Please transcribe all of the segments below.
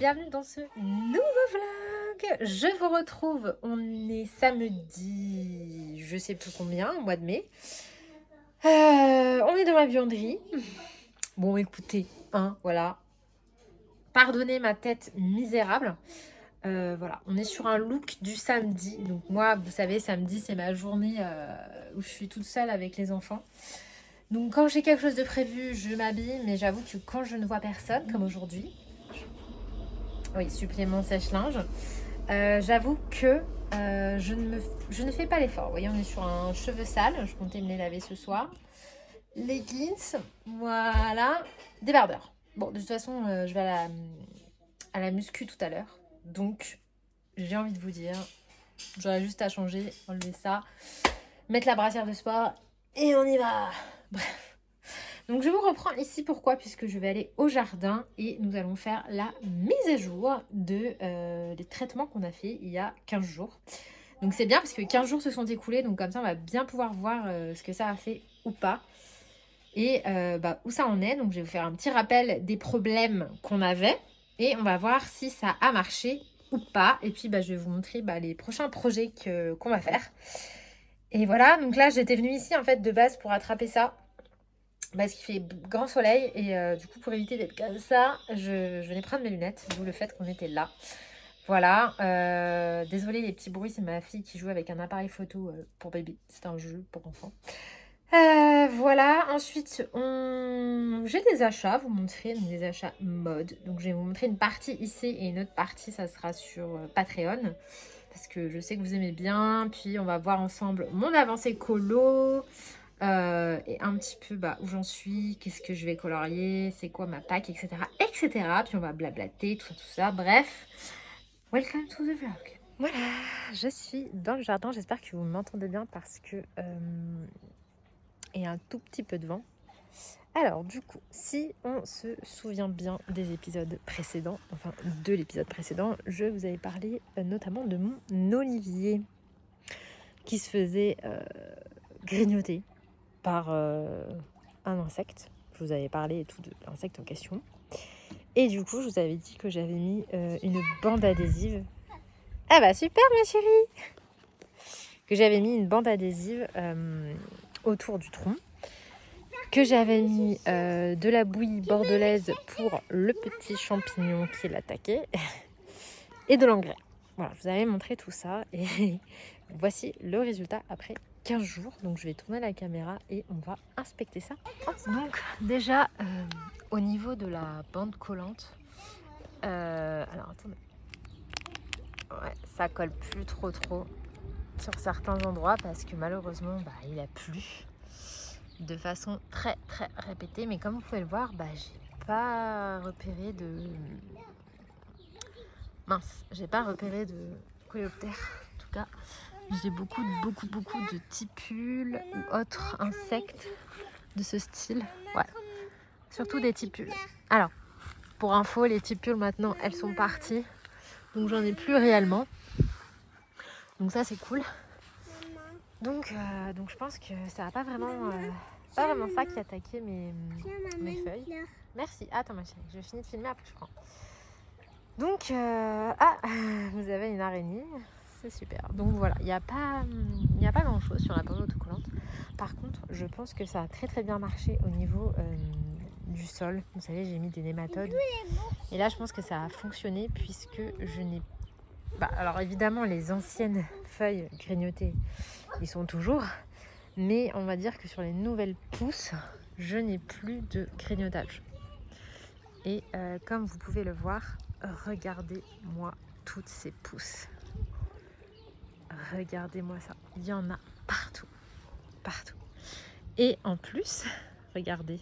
bienvenue dans ce nouveau vlog. Je vous retrouve, on est samedi, je sais plus combien, au mois de mai. On est dans ma buanderie. Bon écoutez, voilà. Pardonnez ma tête misérable. Voilà, on est sur un look du samedi. Donc moi, vous savez, samedi c'est ma journée où je suis toute seule avec les enfants. Donc quand j'ai quelque chose de prévu, je m'habille, mais j'avoue que quand je ne vois personne, comme aujourd'hui, oui, supplément sèche-linge, j'avoue que je ne fais pas l'effort. Vous voyez, on est sur un cheveu sale, je comptais me les laver ce soir. Leggings, voilà, débardeur. Bon, de toute façon, je vais à la muscu tout à l'heure, donc j'ai envie de vous dire, j'aurais juste à changer, enlever ça, mettre la brassière de sport et on y va. Bref. Donc je vous reprends ici, pourquoi? Puisque je vais aller au jardin et nous allons faire la mise à jour de des traitements qu'on a fait il y a 15 jours. Donc c'est bien parce que 15 jours se sont écoulés, donc comme ça on va bien pouvoir voir ce que ça a fait ou pas. Et où ça en est. Donc je vais vous faire un petit rappel des problèmes qu'on avait et on va voir si ça a marché ou pas. Et puis je vais vous montrer les prochains projets qu'on va faire. Et voilà, donc là j'étais venue ici en fait de base pour attraper ça. Parce qu'il fait grand soleil et du coup pour éviter d'être comme ça, je venais prendre mes lunettes, d'où le fait qu'on était là. Voilà, désolée les petits bruits, c'est ma fille qui joue avec un appareil photo pour bébé, c'est un jeu pour enfants. Voilà, ensuite j'ai des achats à vous montrer, donc des achats mode. Donc je vais vous montrer une partie ici et une autre partie, ça sera sur Patreon. Parce que je sais que vous aimez bien, puis on va voir ensemble mon avancée colo. Et un petit peu où j'en suis, qu'est-ce que je vais colorier, c'est quoi ma pack, etc. etc. Puis on va blablater, tout ça. Bref, welcome to the vlog. Voilà, je suis dans le jardin. J'espère que vous m'entendez bien parce que il y a un tout petit peu de vent. Alors du coup, si on se souvient bien des épisodes précédents, enfin de l'épisode précédent, je vous avais parlé notamment de mon olivier qui se faisait grignoter par un insecte. Je vous avais parlé et tout de l'insecte en question. Et du coup, je vous avais dit que j'avais mis une bande adhésive. Ah bah super ma chérie! Que j'avais mis une bande adhésive autour du tronc. Que j'avais mis de la bouillie bordelaise pour le petit champignon qui l'attaquait. Et de l'engrais. Voilà, je vous avais montré tout ça. Et voici le résultat après 15 jours, donc je vais tourner la caméra et on va inspecter ça. Donc déjà au niveau de la bande collante, alors attendez, ouais, ça colle plus trop sur certains endroits parce que malheureusement il a plu de façon très répétée, mais comme vous pouvez le voir, j'ai pas repéré de j'ai pas repéré de coléoptère en tout cas. J'ai beaucoup de tipules ou autres insectes de ce style. Ouais, surtout des tipules. Alors, pour info, les tipules maintenant, elles sont parties. Donc, j'en ai plus réellement. Donc, ça, c'est cool. Donc je pense que ça n'a pas vraiment ça qui a attaqué mes feuilles. Merci. Attends, ma chérie, je finis de filmer, après je prends. Donc, vous avez une araignée. C'est super. Donc voilà, il n'y a pas grand chose sur la bande autocollante. Par contre, je pense que ça a très bien marché au niveau du sol. Vous savez, j'ai mis des nématodes. Et là, je pense que ça a fonctionné puisque je n'ai pas... alors évidemment, les anciennes feuilles grignotées, ils sont toujours. Mais on va dire que sur les nouvelles pousses, je n'ai plus de grignotage. Et comme vous pouvez le voir, regardez-moi toutes ces pousses. Regardez-moi ça, il y en a partout. Et en plus, regardez,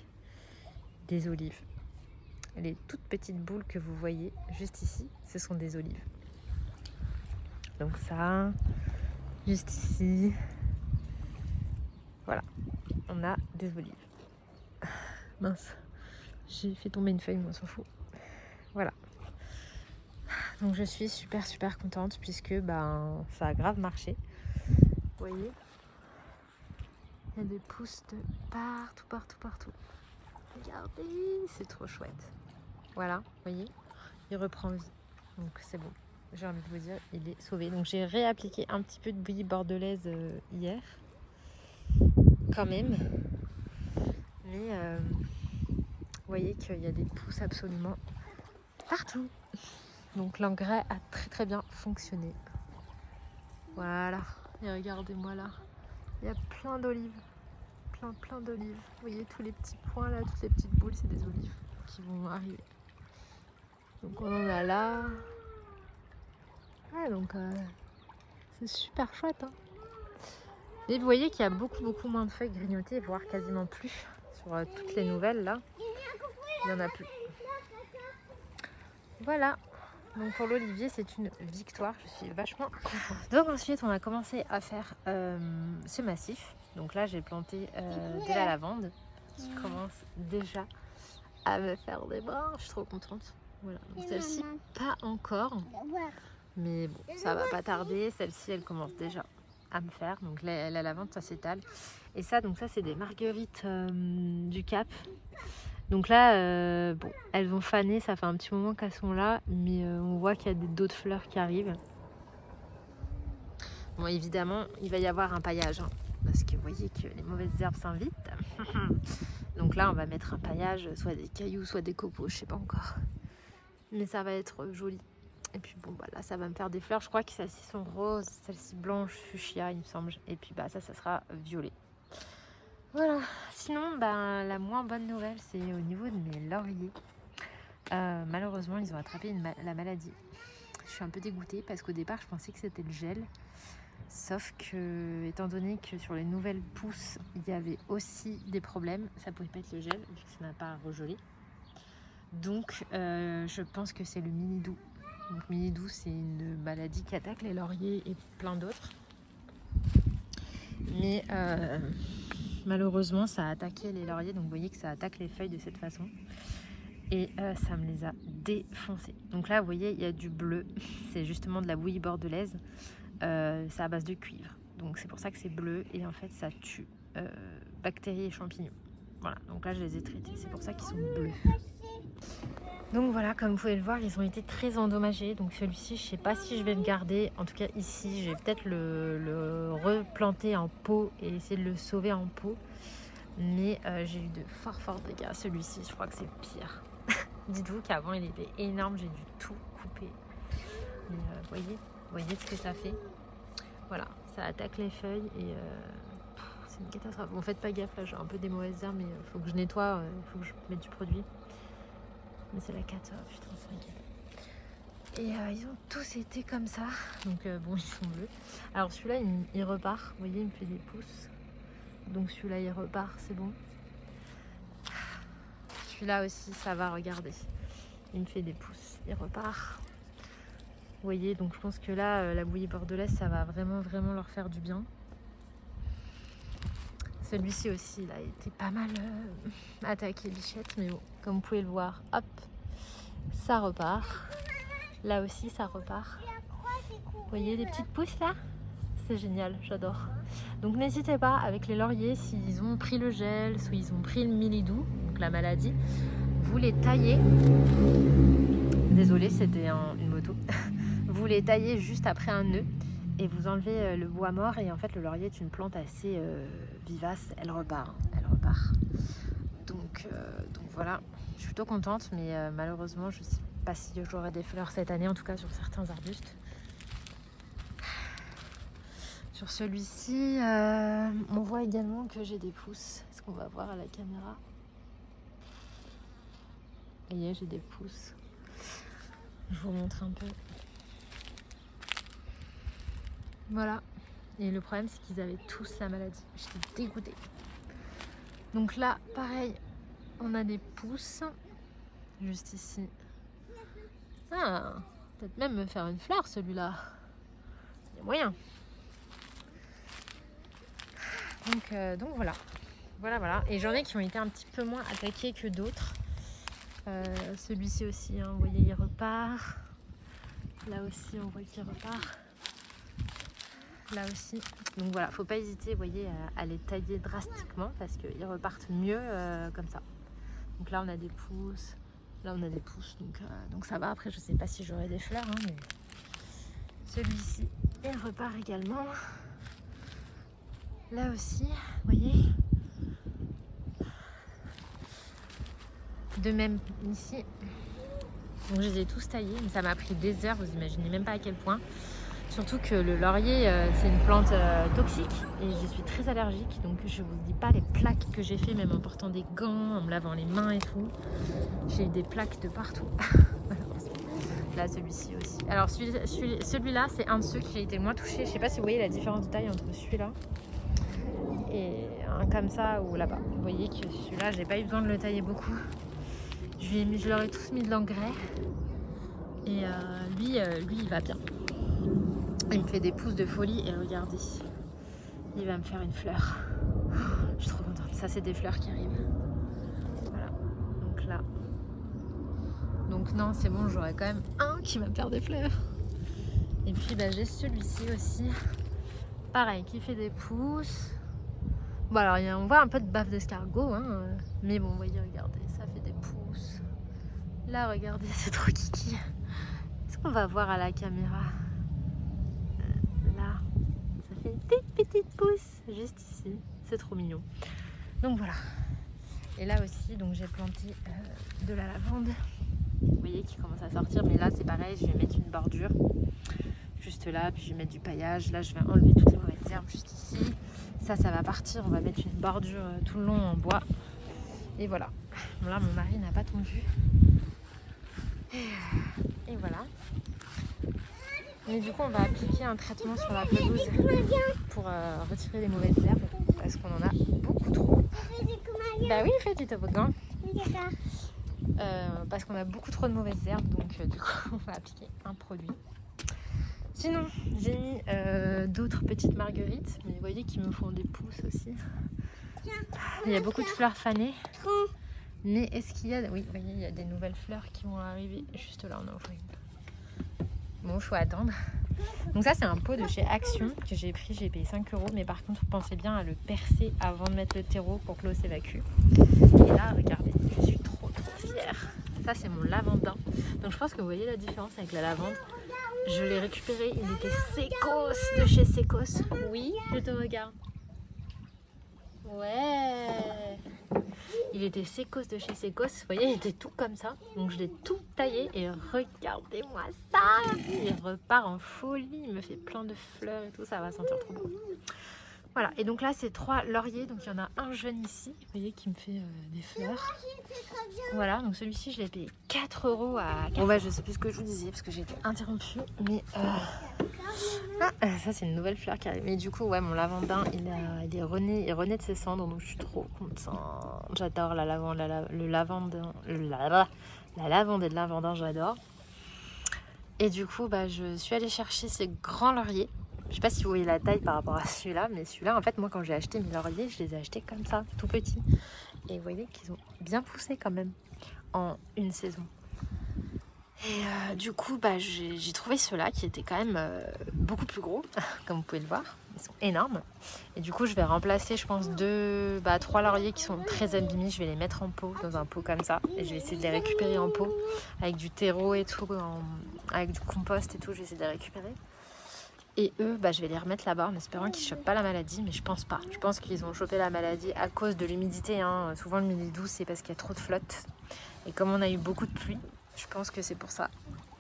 des olives. Les toutes petites boules que vous voyez juste ici, ce sont des olives. Donc ça, juste ici, voilà, on a des olives. Mince, j'ai fait tomber une feuille, mais on s'en fout. Voilà. Donc je suis super contente puisque ça a grave marché. Vous voyez, il y a des pousses de partout. Regardez, c'est trop chouette. Voilà, vous voyez, il reprend vie. Donc c'est bon, j'ai envie de vous dire, il est sauvé. Donc j'ai réappliqué un petit peu de bouillie bordelaise hier, quand même. Mais vous voyez qu'il y a des pousses absolument partout. Donc l'engrais a très bien fonctionné. Voilà, et regardez-moi là, il y a plein d'olives. Plein d'olives. Vous voyez tous les petits points là, toutes les petites boules, c'est des olives qui vont arriver. Donc on en a là. Ouais, donc c'est super chouette. Hein. Et vous voyez qu'il y a beaucoup moins de feuilles grignotées, voire quasiment plus. Sur toutes les nouvelles là, il n'y en a plus. Voilà. Donc pour l'olivier, c'est une victoire. Je suis vachement contente. Donc ensuite, on a commencé à faire ce massif. Donc là, j'ai planté de la lavande qui commence déjà à me faire des brins. Je suis trop contente. Voilà. Donc celle-ci, pas encore. Mais bon, ça va pas tarder. Celle-ci, elle commence déjà à me faire. Donc la lavande, ça s'étale. Et ça, donc ça, c'est des marguerites du Cap. Donc là, bon, elles vont faner. Ça fait un petit moment qu'elles sont là. Mais on voit qu'il y a d'autres fleurs qui arrivent. Bon, évidemment, il va y avoir un paillage. Hein. Parce que vous voyez que les mauvaises herbes s'invitent. Donc là, on va mettre un paillage, soit des cailloux, soit des copeaux, je sais pas encore. Mais ça va être joli. Et puis bon, bah là, ça va me faire des fleurs. Je crois que celles-ci sont roses, celles-ci blanches, fuchsia, il me semble. Et puis bah ça sera violet. Voilà. Sinon, bah, la moins bonne nouvelle, c'est au niveau de mes lauriers. Malheureusement, ils ont attrapé la maladie. Je suis un peu dégoûtée parce qu'au départ, je pensais que c'était le gel. Sauf que, étant donné que sur les nouvelles pousses, il y avait aussi des problèmes, ça pouvait pas être le gel, vu que ça n'a pas regelé. Donc, je pense que c'est le milidou. Donc, milidou, c'est une maladie qui attaque les lauriers et plein d'autres. Mais malheureusement, ça a attaqué les lauriers. Donc, vous voyez que ça attaque les feuilles de cette façon. Et ça me les a défoncés. Donc là, vous voyez, il y a du bleu. C'est justement de la bouillie bordelaise. C'est à base de cuivre, donc c'est pour ça que c'est bleu et en fait ça tue bactéries et champignons. Voilà, donc là je les ai traités, c'est pour ça qu'ils sont bleus. Donc voilà, comme vous pouvez le voir, ils ont été très endommagés. Donc celui-ci, je sais pas si je vais le garder. En tout cas ici, je vais peut-être le replanter en pot et essayer de le sauver en pot. Mais j'ai eu de forts dégâts. Celui-ci, je crois que c'est le pire. Dites-vous qu'avant il était énorme, j'ai dû tout couper. Mais voyez ce que ça fait. Voilà, ça attaque les feuilles et c'est une catastrophe. Bon, faites pas gaffe, là j'ai un peu des mauvaises herbes, mais il faut que je nettoie, il faut que je mette du produit. Mais c'est la cata, putain, c'est inquiétant. Et ils ont tous été comme ça, donc bon, ils sont bleus. Alors celui-là, il repart, vous voyez, il me fait des pouces. Donc celui-là, il repart, c'est bon. Celui-là aussi, ça va, regardez. Il me fait des pouces, il repart. Vous voyez, donc je pense que là, la bouillie bordelaise, ça va vraiment leur faire du bien. Celui-ci aussi, il a été pas mal attaqué, bichette, mais bon, comme vous pouvez le voir, hop, ça repart. Là aussi, ça repart. Vous voyez les petites pousses là? C'est génial, j'adore. Donc n'hésitez pas, avec les lauriers, s'ils ont pris le gel, soit ils ont pris le milidou, donc la maladie, vous les taillez. Désolée, c'était une moto. Vous les taillez juste après un nœud et vous enlevez le bois mort. Et en fait, le laurier est une plante assez vivace. Elle repart. Donc voilà, je suis plutôt contente. Mais malheureusement, je ne sais pas si j'aurai des fleurs cette année, en tout cas sur certains arbustes. Sur celui-ci, on voit également que j'ai des pousses. Est-ce qu'on va voir à la caméra? Vous voyez, j'ai des pousses. Je vous montre un peu. Voilà. Et le problème, c'est qu'ils avaient tous la maladie. J'étais dégoûtée. Donc là, pareil, on a des pousses. Juste ici. Ah, peut-être même me faire une fleur, celui-là. Il y a moyen. Donc voilà. Voilà. Et j'en ai qui ont été un petit peu moins attaqués que d'autres. Celui-ci aussi, hein, vous voyez, il repart. Là aussi, on voit qu'il repart. Là aussi. Donc voilà, faut pas hésiter, vous voyez, à les tailler drastiquement parce qu'ils repartent mieux comme ça. Donc là, on a des pousses. Là on a des pousses, donc ça va. Après je sais pas si j'aurai des fleurs, hein, mais celui-ci il repart également. Là aussi, vous voyez. De même ici. Donc je les ai tous taillés, mais ça m'a pris des heures, vous imaginez même pas à quel point. Surtout que le laurier, c'est une plante toxique et je suis très allergique. Donc je vous dis pas les plaques que j'ai fait, même en portant des gants, en me lavant les mains et tout. J'ai eu des plaques de partout. Là, celui-ci aussi. Alors celui-là, c'est un de ceux qui a été le moins touché. Je sais pas si vous voyez la différence de taille entre celui-là et un comme ça ou là-bas. Vous voyez que celui-là, j'ai pas eu besoin de le tailler beaucoup. Je leur ai tous mis de l'engrais. Et lui, il va bien. Il me fait des pousses de folie et regardez, il va me faire une fleur. Je suis trop contente. Ça, c'est des fleurs qui arrivent. Voilà. Donc là. Donc non, c'est bon, j'aurai quand même un qui va me faire des fleurs. Et puis bah, j'ai celui-ci aussi. Pareil, qui fait des pousses. Bon alors, on voit un peu de baffe d'escargot. Hein, mais bon, vous voyez, regardez, ça fait des pousses. Là, regardez, c'est trop kiki. Est-ce qu'on va voir à la caméra? Là, ça fait des petites pousses juste ici. C'est trop mignon. Donc voilà. Et là aussi, donc j'ai planté de la lavande. Vous voyez qui commence à sortir. Mais là, c'est pareil, je vais mettre une bordure juste là. Puis je vais mettre du paillage. Là, je vais enlever toutes les mauvaises herbes juste ici. Ça va partir. On va mettre une bordure tout le long en bois. Et voilà. Bon, là, mon mari n'a pas tondu. Et voilà. Mais du coup, on va appliquer un traitement sur la pelouse pour retirer les mauvaises herbes parce qu'on en a beaucoup trop. Bah oui, fais du toboggan. Parce qu'on a beaucoup trop de mauvaises herbes, donc du coup, on va appliquer un produit. Sinon, j'ai mis d'autres petites marguerites, mais vous voyez qu'ils me font des pousses aussi. Il y a beaucoup de fleurs fanées. Mais est-ce qu'il y a... Oui, vous voyez, il y a des nouvelles fleurs qui vont arriver. Juste là, on en voit une. Bon, il faut attendre. Donc ça, c'est un pot de chez Action que j'ai pris. J'ai payé 5 €. Mais par contre, pensez bien à le percer avant de mettre le terreau pour que l'eau s'évacue. Et là, regardez, je suis trop fière. Ça, c'est mon lavandin. Donc je pense que vous voyez la différence avec la lavande. Je l'ai récupéré. Il était Secos de chez Secos. Oui, je te regarde. Ouais. Il était Secos de chez Secos. Vous voyez, il était tout comme ça. Donc je l'ai tout taillé et regardez-moi ça. Il repart en folie. Il me fait plein de fleurs et tout. Ça va sentir trop bon. Voilà. Et donc là, c'est 3 lauriers. Donc il y en a un jeune ici. Vous voyez, qui me fait des fleurs. Voilà. Donc celui-ci, je l'ai payé 4 € à... Bon bah, je sais plus ce que je vous disais parce que j'ai été interrompue. Mais ça, c'est une nouvelle fleur qui arrive. Mais du coup, ouais, mon lavandin, il renaît de ses cendres. Donc je suis trop contente. J'adore la lavande, la lavande et le lavandin, j'adore. Et du coup, bah, je suis allée chercher ces grands lauriers. Je sais pas si vous voyez la taille par rapport à celui-là, mais celui-là, en fait, moi, quand j'ai acheté mes lauriers, je les ai achetés comme ça, tout petits. Et vous voyez qu'ils ont bien poussé quand même en une saison. Et du coup, bah, j'ai trouvé ceux-là qui étaient quand même beaucoup plus gros, comme vous pouvez le voir. Ils sont énormes. Et du coup, je vais remplacer, je pense, 3 lauriers qui sont très abîmés. Je vais les mettre en pot, dans un pot comme ça. Et je vais essayer de les récupérer en pot, avec du terreau et tout, avec du compost et tout. Je vais essayer de les récupérer. Et eux, bah, je vais les remettre là-bas en espérant qu'ils ne chopent pas la maladie. Mais je pense pas. Je pense qu'ils ont chopé la maladie à cause de l'humidité. Hein. Souvent, l'humidité douce, c'est parce qu'il y a trop de flotte. Et comme on a eu beaucoup de pluie, je pense que c'est pour ça,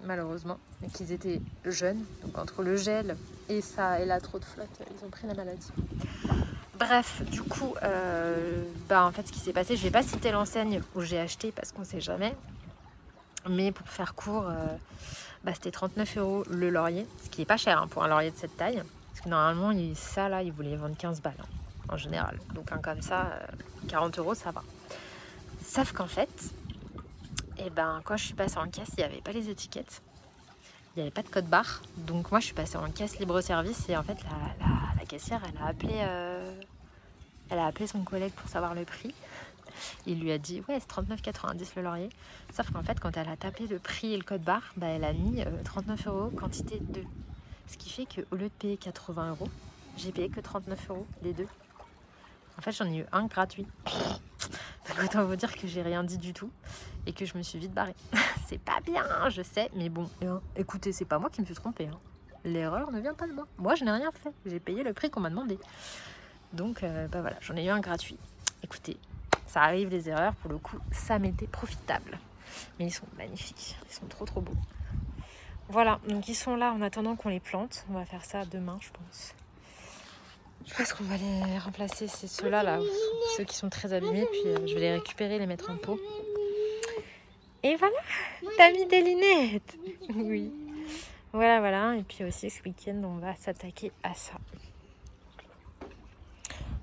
malheureusement, et qu'ils étaient jeunes. Donc entre le gel et ça et la trop de flotte, ils ont pris la maladie. Bref, du coup, en fait, ce qui s'est passé, je vais pas citer l'enseigne où j'ai acheté parce qu'on sait jamais. Mais pour faire court, c'était 39 € le laurier, ce qui est pas cher hein, pour un laurier de cette taille. Parce que normalement, ça là, ils voulaient vendre 15 balles hein, en général. Donc un comme ça, 40 €, ça va. Sauf qu'en fait, quand je suis passée en caisse, il n'y avait pas les étiquettes. Il n'y avait pas de code barre. Donc moi, je suis passée en caisse libre-service. Et en fait, la caissière, elle a appelé son collègue pour savoir le prix. Il lui a dit, ouais, c'est 39,90 le laurier. Sauf qu'en fait, quand elle a tapé le prix et le code barre, elle a mis 39 € quantité 2. Ce qui fait qu'au lieu de payer 80 €, j'ai payé que 39 € les deux. En fait, j'en ai eu un gratuit. Donc autant vous dire que j'ai rien dit du tout. et que je me suis vite barrée. C'est pas bien, je sais, mais bon, écoutez, c'est pas moi qui me suis trompée. Hein. L'erreur ne vient pas de moi. Moi, je n'ai rien fait. J'ai payé le prix qu'on m'a demandé. Donc, bah voilà, j'en ai eu un gratuit. Écoutez, ça arrive les erreurs. Pour le coup, ça m'était profitable. Mais ils sont magnifiques. Ils sont trop, trop beaux. Voilà, donc ils sont là en attendant qu'on les plante. On va faire ça demain, je pense. Je pense qu'on va les remplacer. C'est ceux-là, là, ceux qui sont très abîmés. Puis je vais les récupérer, les mettre en pot. Et voilà, t'as mis des lunettes. Oui. Voilà, voilà. Et puis aussi, ce week-end, on va s'attaquer à ça.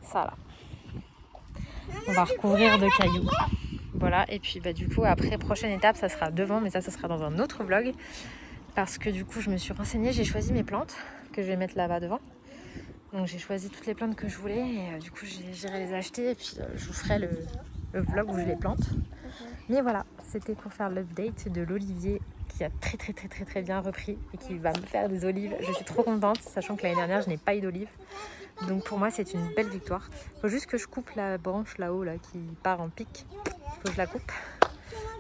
Ça, là. On va recouvrir de cailloux. Voilà. Et puis, bah, du coup, après, prochaine étape, ça sera devant. Mais ça sera dans un autre vlog. Parce que du coup, je me suis renseignée. J'ai choisi mes plantes que je vais mettre là-bas devant. Donc, j'ai choisi toutes les plantes que je voulais. Et du coup, j'irai les acheter. Et puis, je vous ferai le vlog où je les plante. Mais voilà, c'était pour faire l'update de l'olivier qui a très bien repris et qui va me faire des olives. Je suis trop contente, sachant que l'année dernière, je n'ai pas eu d'olives. Donc pour moi, c'est une belle victoire. Il faut juste que je coupe la branche là-haut là, qui part en pic. Il faut que je la coupe.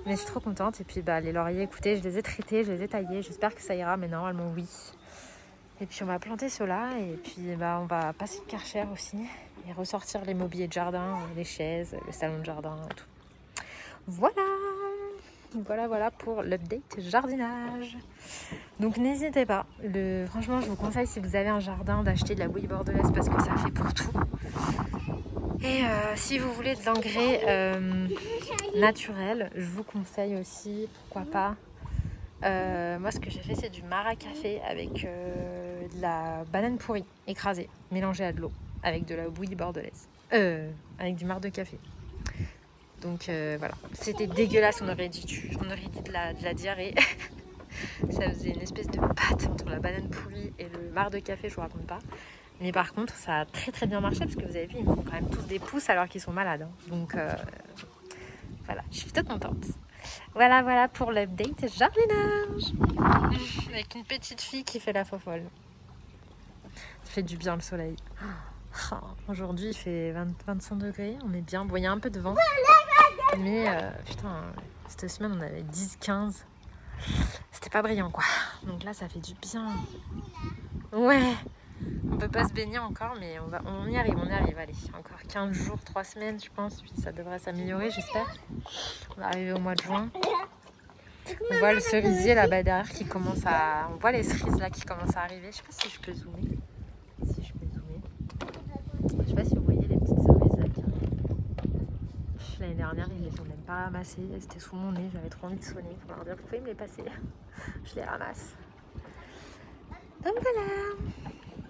Mais je suis trop contente. Et puis bah, les lauriers, écoutez, je les ai traités, je les ai taillés. J'espère que ça ira, mais normalement oui. Et puis on va planter ceux-là. Et puis bah, on va passer le Karcher aussi. Et ressortir les mobiliers de jardin, les chaises, le salon de jardin et tout. Voilà pour l'update jardinage. Donc n'hésitez pas. Franchement, je vous conseille, si vous avez un jardin, d'acheter de la bouillie bordelaise parce que ça fait pour tout. Et si vous voulez de l'engrais naturel, je vous conseille aussi, pourquoi pas. Moi, ce que j'ai fait, c'est du mara café avec de la banane pourrie écrasée, mélangée à de l'eau, avec de la bouillie bordelaise. Avec du marc de café. Donc voilà, c'était dégueulasse, on aurait dit de la diarrhée. Ça faisait une espèce de pâte entre la banane pourrie et le marc de café, je vous raconte pas. Mais par contre, ça a très bien marché parce que vous avez vu, ils me font quand même tous des pouces alors qu'ils sont malades. Hein. Donc voilà, je suis toute contente. Voilà pour l'update jardinage. Avec une petite fille qui fait la fofolle. Ça fait du bien le soleil. Aujourd'hui, il fait 25 degrés, on est bien. Bon, il y a un peu de vent. Mais putain, cette semaine on avait 10-15. C'était pas brillant quoi. Donc là ça fait du bien. Ouais. On peut pas se baigner encore mais on y arrive. Allez, encore 15 jours, 3 semaines je pense. Puis ça devrait s'améliorer j'espère. On va arriver au mois de juin. On voit le cerisier là-bas derrière qui commence à... On voit les cerises là qui commencent à arriver. Je sais pas si je peux zoomer. Je sais pas si vous voyez les petites cerises là qui arrivent. L'année dernière, ils les ont même pas ramassées. Elles étaient sous mon nez. J'avais trop envie de sonner pour leur dire pourquoi ils me les passaient. Je les ramasse. Donc voilà.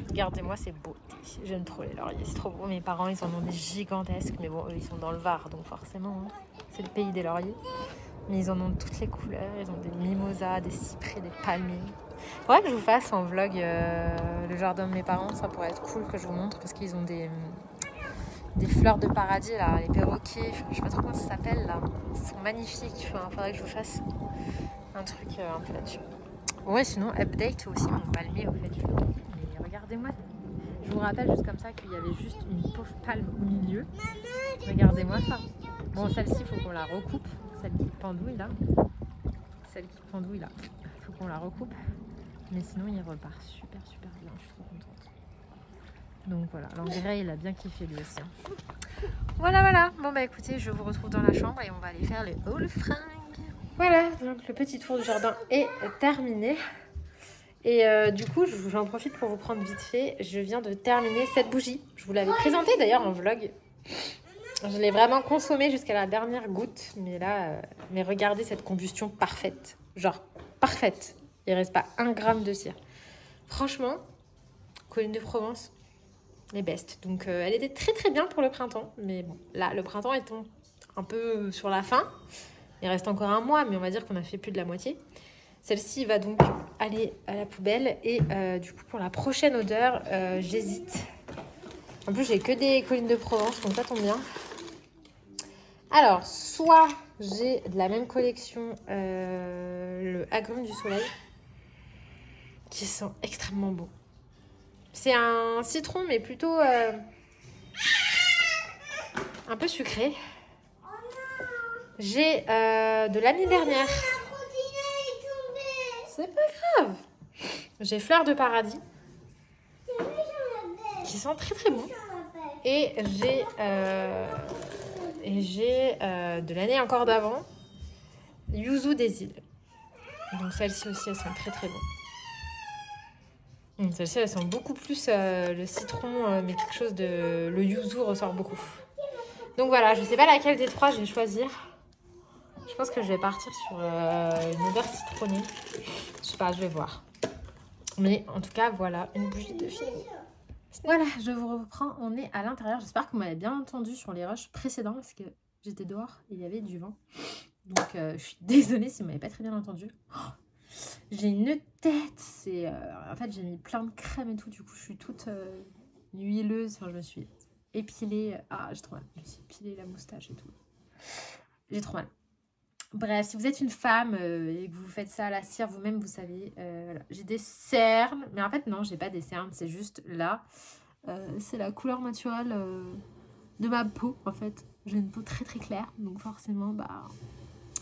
Regardez-moi ces beautés. J'aime trop les lauriers. C'est trop beau. Mes parents, ils en ont des gigantesques. Mais bon, eux, ils sont dans le Var. Donc forcément, hein, c'est le pays des lauriers. Mais ils en ont de toutes les couleurs. Ils ont des mimosas, des cyprès, des palmiers. Faudrait que je vous fasse en vlog le jardin de mes parents. Ça pourrait être cool que je vous montre. Parce qu'ils ont des fleurs de paradis là, les perroquets, je sais pas trop comment ça s'appelle là, ils sont magnifiques, faudrait que je vous fasse un truc un peu là-dessus. Ouais, sinon update aussi mon palmier au fait, mais regardez-moi, je vous rappelle juste comme ça qu'il y avait juste une pauvre palme au milieu, regardez-moi ça. Bon, celle-ci il faut qu'on la recoupe, celle qui pendouille là, il faut qu'on la recoupe, mais sinon il repart super bien, je suis trop contente. Donc voilà, l'engrais il a bien kiffé lui aussi. Voilà. Bon bah écoutez, je vous retrouve dans la chambre et on va aller faire le haul fringue. Voilà, donc le petit tour du jardin est terminé. Et du coup, j'en profite pour vous prendre vite fait. Je viens de terminer cette bougie. Je vous l'avais présentée d'ailleurs en vlog. Je l'ai vraiment consommée jusqu'à la dernière goutte. Mais là, mais regardez cette combustion parfaite. Genre parfaite. Il reste pas 1 gramme de cire. Franchement, Colline de Provence, les best. Donc elle était très bien pour le printemps. Mais bon, là, le printemps est un peu sur la fin. Il reste encore 1 mois, mais on va dire qu'on a fait plus de la moitié. Celle-ci va donc aller à la poubelle. Et du coup, pour la prochaine odeur, j'hésite. En plus, j'ai que des collines de Provence, donc ça tombe bien. Alors, soit j'ai de la même collection, le agrume du soleil, qui sent extrêmement beau. C'est un citron, mais plutôt un peu sucré. J'ai de l'année dernière. C'est pas grave. J'ai Fleur de Paradis qui sent très très bon. Et j'ai de l'année encore d'avant Yuzu des îles. Donc celle-ci aussi, elles sont très très bonnes. Celle-ci, elles sont beaucoup plus le citron, mais quelque chose de... Le yuzu ressort beaucoup. Donc voilà, je sais pas laquelle des trois je vais choisir. Je pense que je vais partir sur une odeur citronnée. Je sais pas, je vais voir. Mais en tout cas, voilà, une bougie de fini. Voilà, je vous reprends. On est à l'intérieur. J'espère que vous m'avez bien entendu sur les rushs précédents parce que j'étais dehors et il y avait du vent. Donc, je suis désolée si vous m'avez pas très bien entendu. Oh, j'ai une tête. En fait, j'ai mis plein de crème et tout. Du coup, je suis toute huileuse. Enfin, je me suis épilée. Ah, j'ai trop mal. Je me suis épilée la moustache et tout. J'ai trop mal. Bref, si vous êtes une femme et que vous faites ça à la cire vous-même, vous savez, voilà. J'ai des cernes, mais en fait non, j'ai pas des cernes, c'est juste là, c'est la couleur naturelle de ma peau en fait. J'ai une peau très très claire, donc forcément, bah,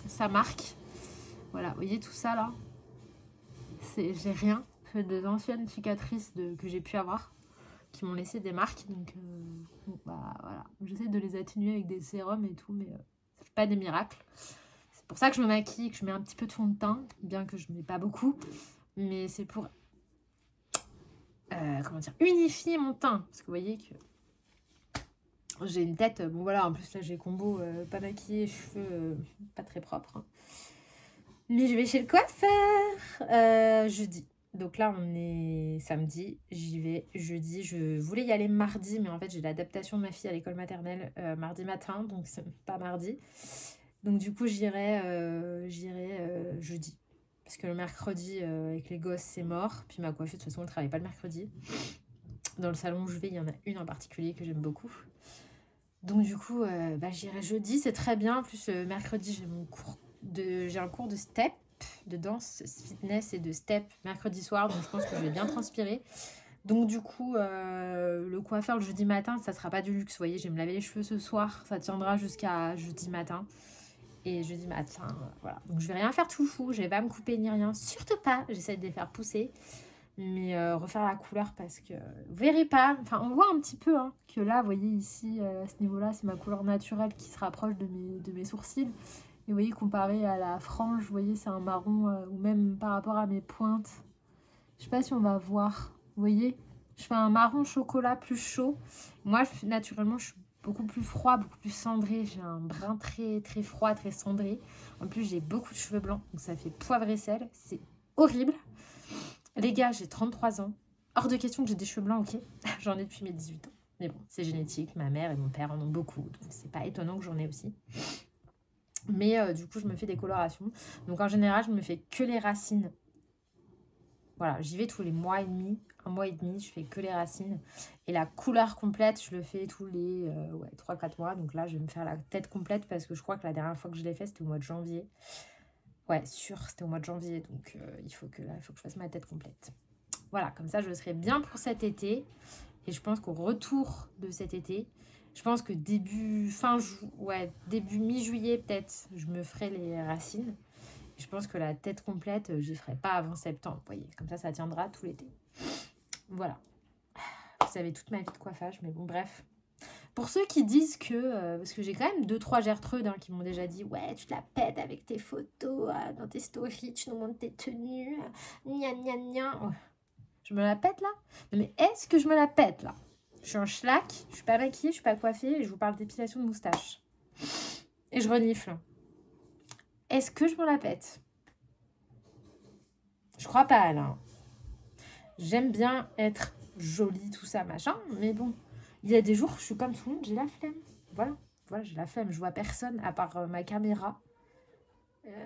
ça marque. Voilà, vous voyez tout ça là, j'ai rien, c'est des anciennes cicatrices que j'ai pu avoir, qui m'ont laissé des marques, donc bah voilà, j'essaie de les atténuer avec des sérums et tout, mais ça fait pas des miracles. C'est pour ça que je me maquille, que je mets un petit peu de fond de teint, bien que je ne mets pas beaucoup. Mais c'est pour comment dire, unifier mon teint. Parce que vous voyez que j'ai une tête, bon voilà, en plus là j'ai combo, pas maquillée, cheveux pas très propres. Hein. Mais je vais chez le coiffeur jeudi. Donc là on est samedi, j'y vais jeudi. Je voulais y aller mardi, mais en fait j'ai l'adaptation de ma fille à l'école maternelle mardi matin, donc c'est pas mardi. Donc du coup j'irai jeudi. Parce que le mercredi avec les gosses c'est mort. Puis ma coiffeuse de toute façon elle ne travaille pas le mercredi. Dans le salon où je vais il y en a une en particulier que j'aime beaucoup. Donc du coup j'irai jeudi, c'est très bien. En plus mercredi j'ai un cours de step, de danse fitness et de step mercredi soir. Donc je pense que je vais bien transpirer. Donc du coup le coiffeur le jeudi matin ça sera pas du luxe. Vous voyez, je vais me laver les cheveux ce soir. Ça tiendra jusqu'à jeudi matin. Et jeudi matin, voilà. Donc je vais rien faire tout fou, je vais pas me couper ni rien, surtout pas. J'essaie de les faire pousser, mais refaire la couleur parce que vous verrez pas. Enfin, on voit un petit peu hein, que là, vous voyez ici, à ce niveau-là, c'est ma couleur naturelle qui se rapproche de mes sourcils. Et vous voyez, comparé à la frange, vous voyez, c'est un marron, ou même par rapport à mes pointes. Je sais pas si on va voir. Vous voyez, je fais un marron chocolat plus chaud. Moi, naturellement, je suis beaucoup plus froid, beaucoup plus cendré. J'ai un brun très très froid, très cendré. En plus, j'ai beaucoup de cheveux blancs, donc ça fait poivre et sel. C'est horrible. Les gars, j'ai 33 ans. Hors de question que j'ai des cheveux blancs, ok. J'en ai depuis mes 18 ans. Mais bon, c'est génétique. Ma mère et mon père en ont beaucoup, donc c'est pas étonnant que j'en ai aussi. Mais du coup, je me fais des colorations. Donc en général, je me fais que les racines. Voilà, j'y vais tous les mois et demi. Un mois et demi, je fais que les racines. Et la couleur complète, je le fais tous les 3-4 mois. Donc là, je vais me faire la tête complète parce que je crois que la dernière fois que je l'ai fait, c'était au mois de janvier. Ouais, sûr, c'était au mois de janvier. Donc il faut que je fasse ma tête complète. Voilà, comme ça, je serai bien pour cet été. Et je pense qu'au retour de cet été, je pense que début mi-juillet peut-être, je me ferai les racines. Je pense que la tête complète, je ne ferai pas avant septembre. Vous voyez, comme ça tiendra tout l'été. Voilà. Vous savez toute ma vie de coiffage, mais bon, bref. Pour ceux qui disent que... parce que j'ai quand même 2-3 gertrudes qui m'ont déjà dit « Ouais, tu te la pètes avec tes photos, dans tes stories, tu nous montres tes tenues, gna gna gna. Oh. » Je me la pète là? Non mais est-ce que je me la pète là? Je suis en schlack, je suis pas maquillée, je suis pas coiffée et je vous parle d'épilation de moustache. Et je renifle. Est-ce que je me la pète? Je crois pas, là. J'aime bien être jolie, tout ça, machin. Mais bon, il y a des jours, je suis comme tout le monde, j'ai la flemme. Voilà, j'ai la flemme. Je vois personne à part ma caméra,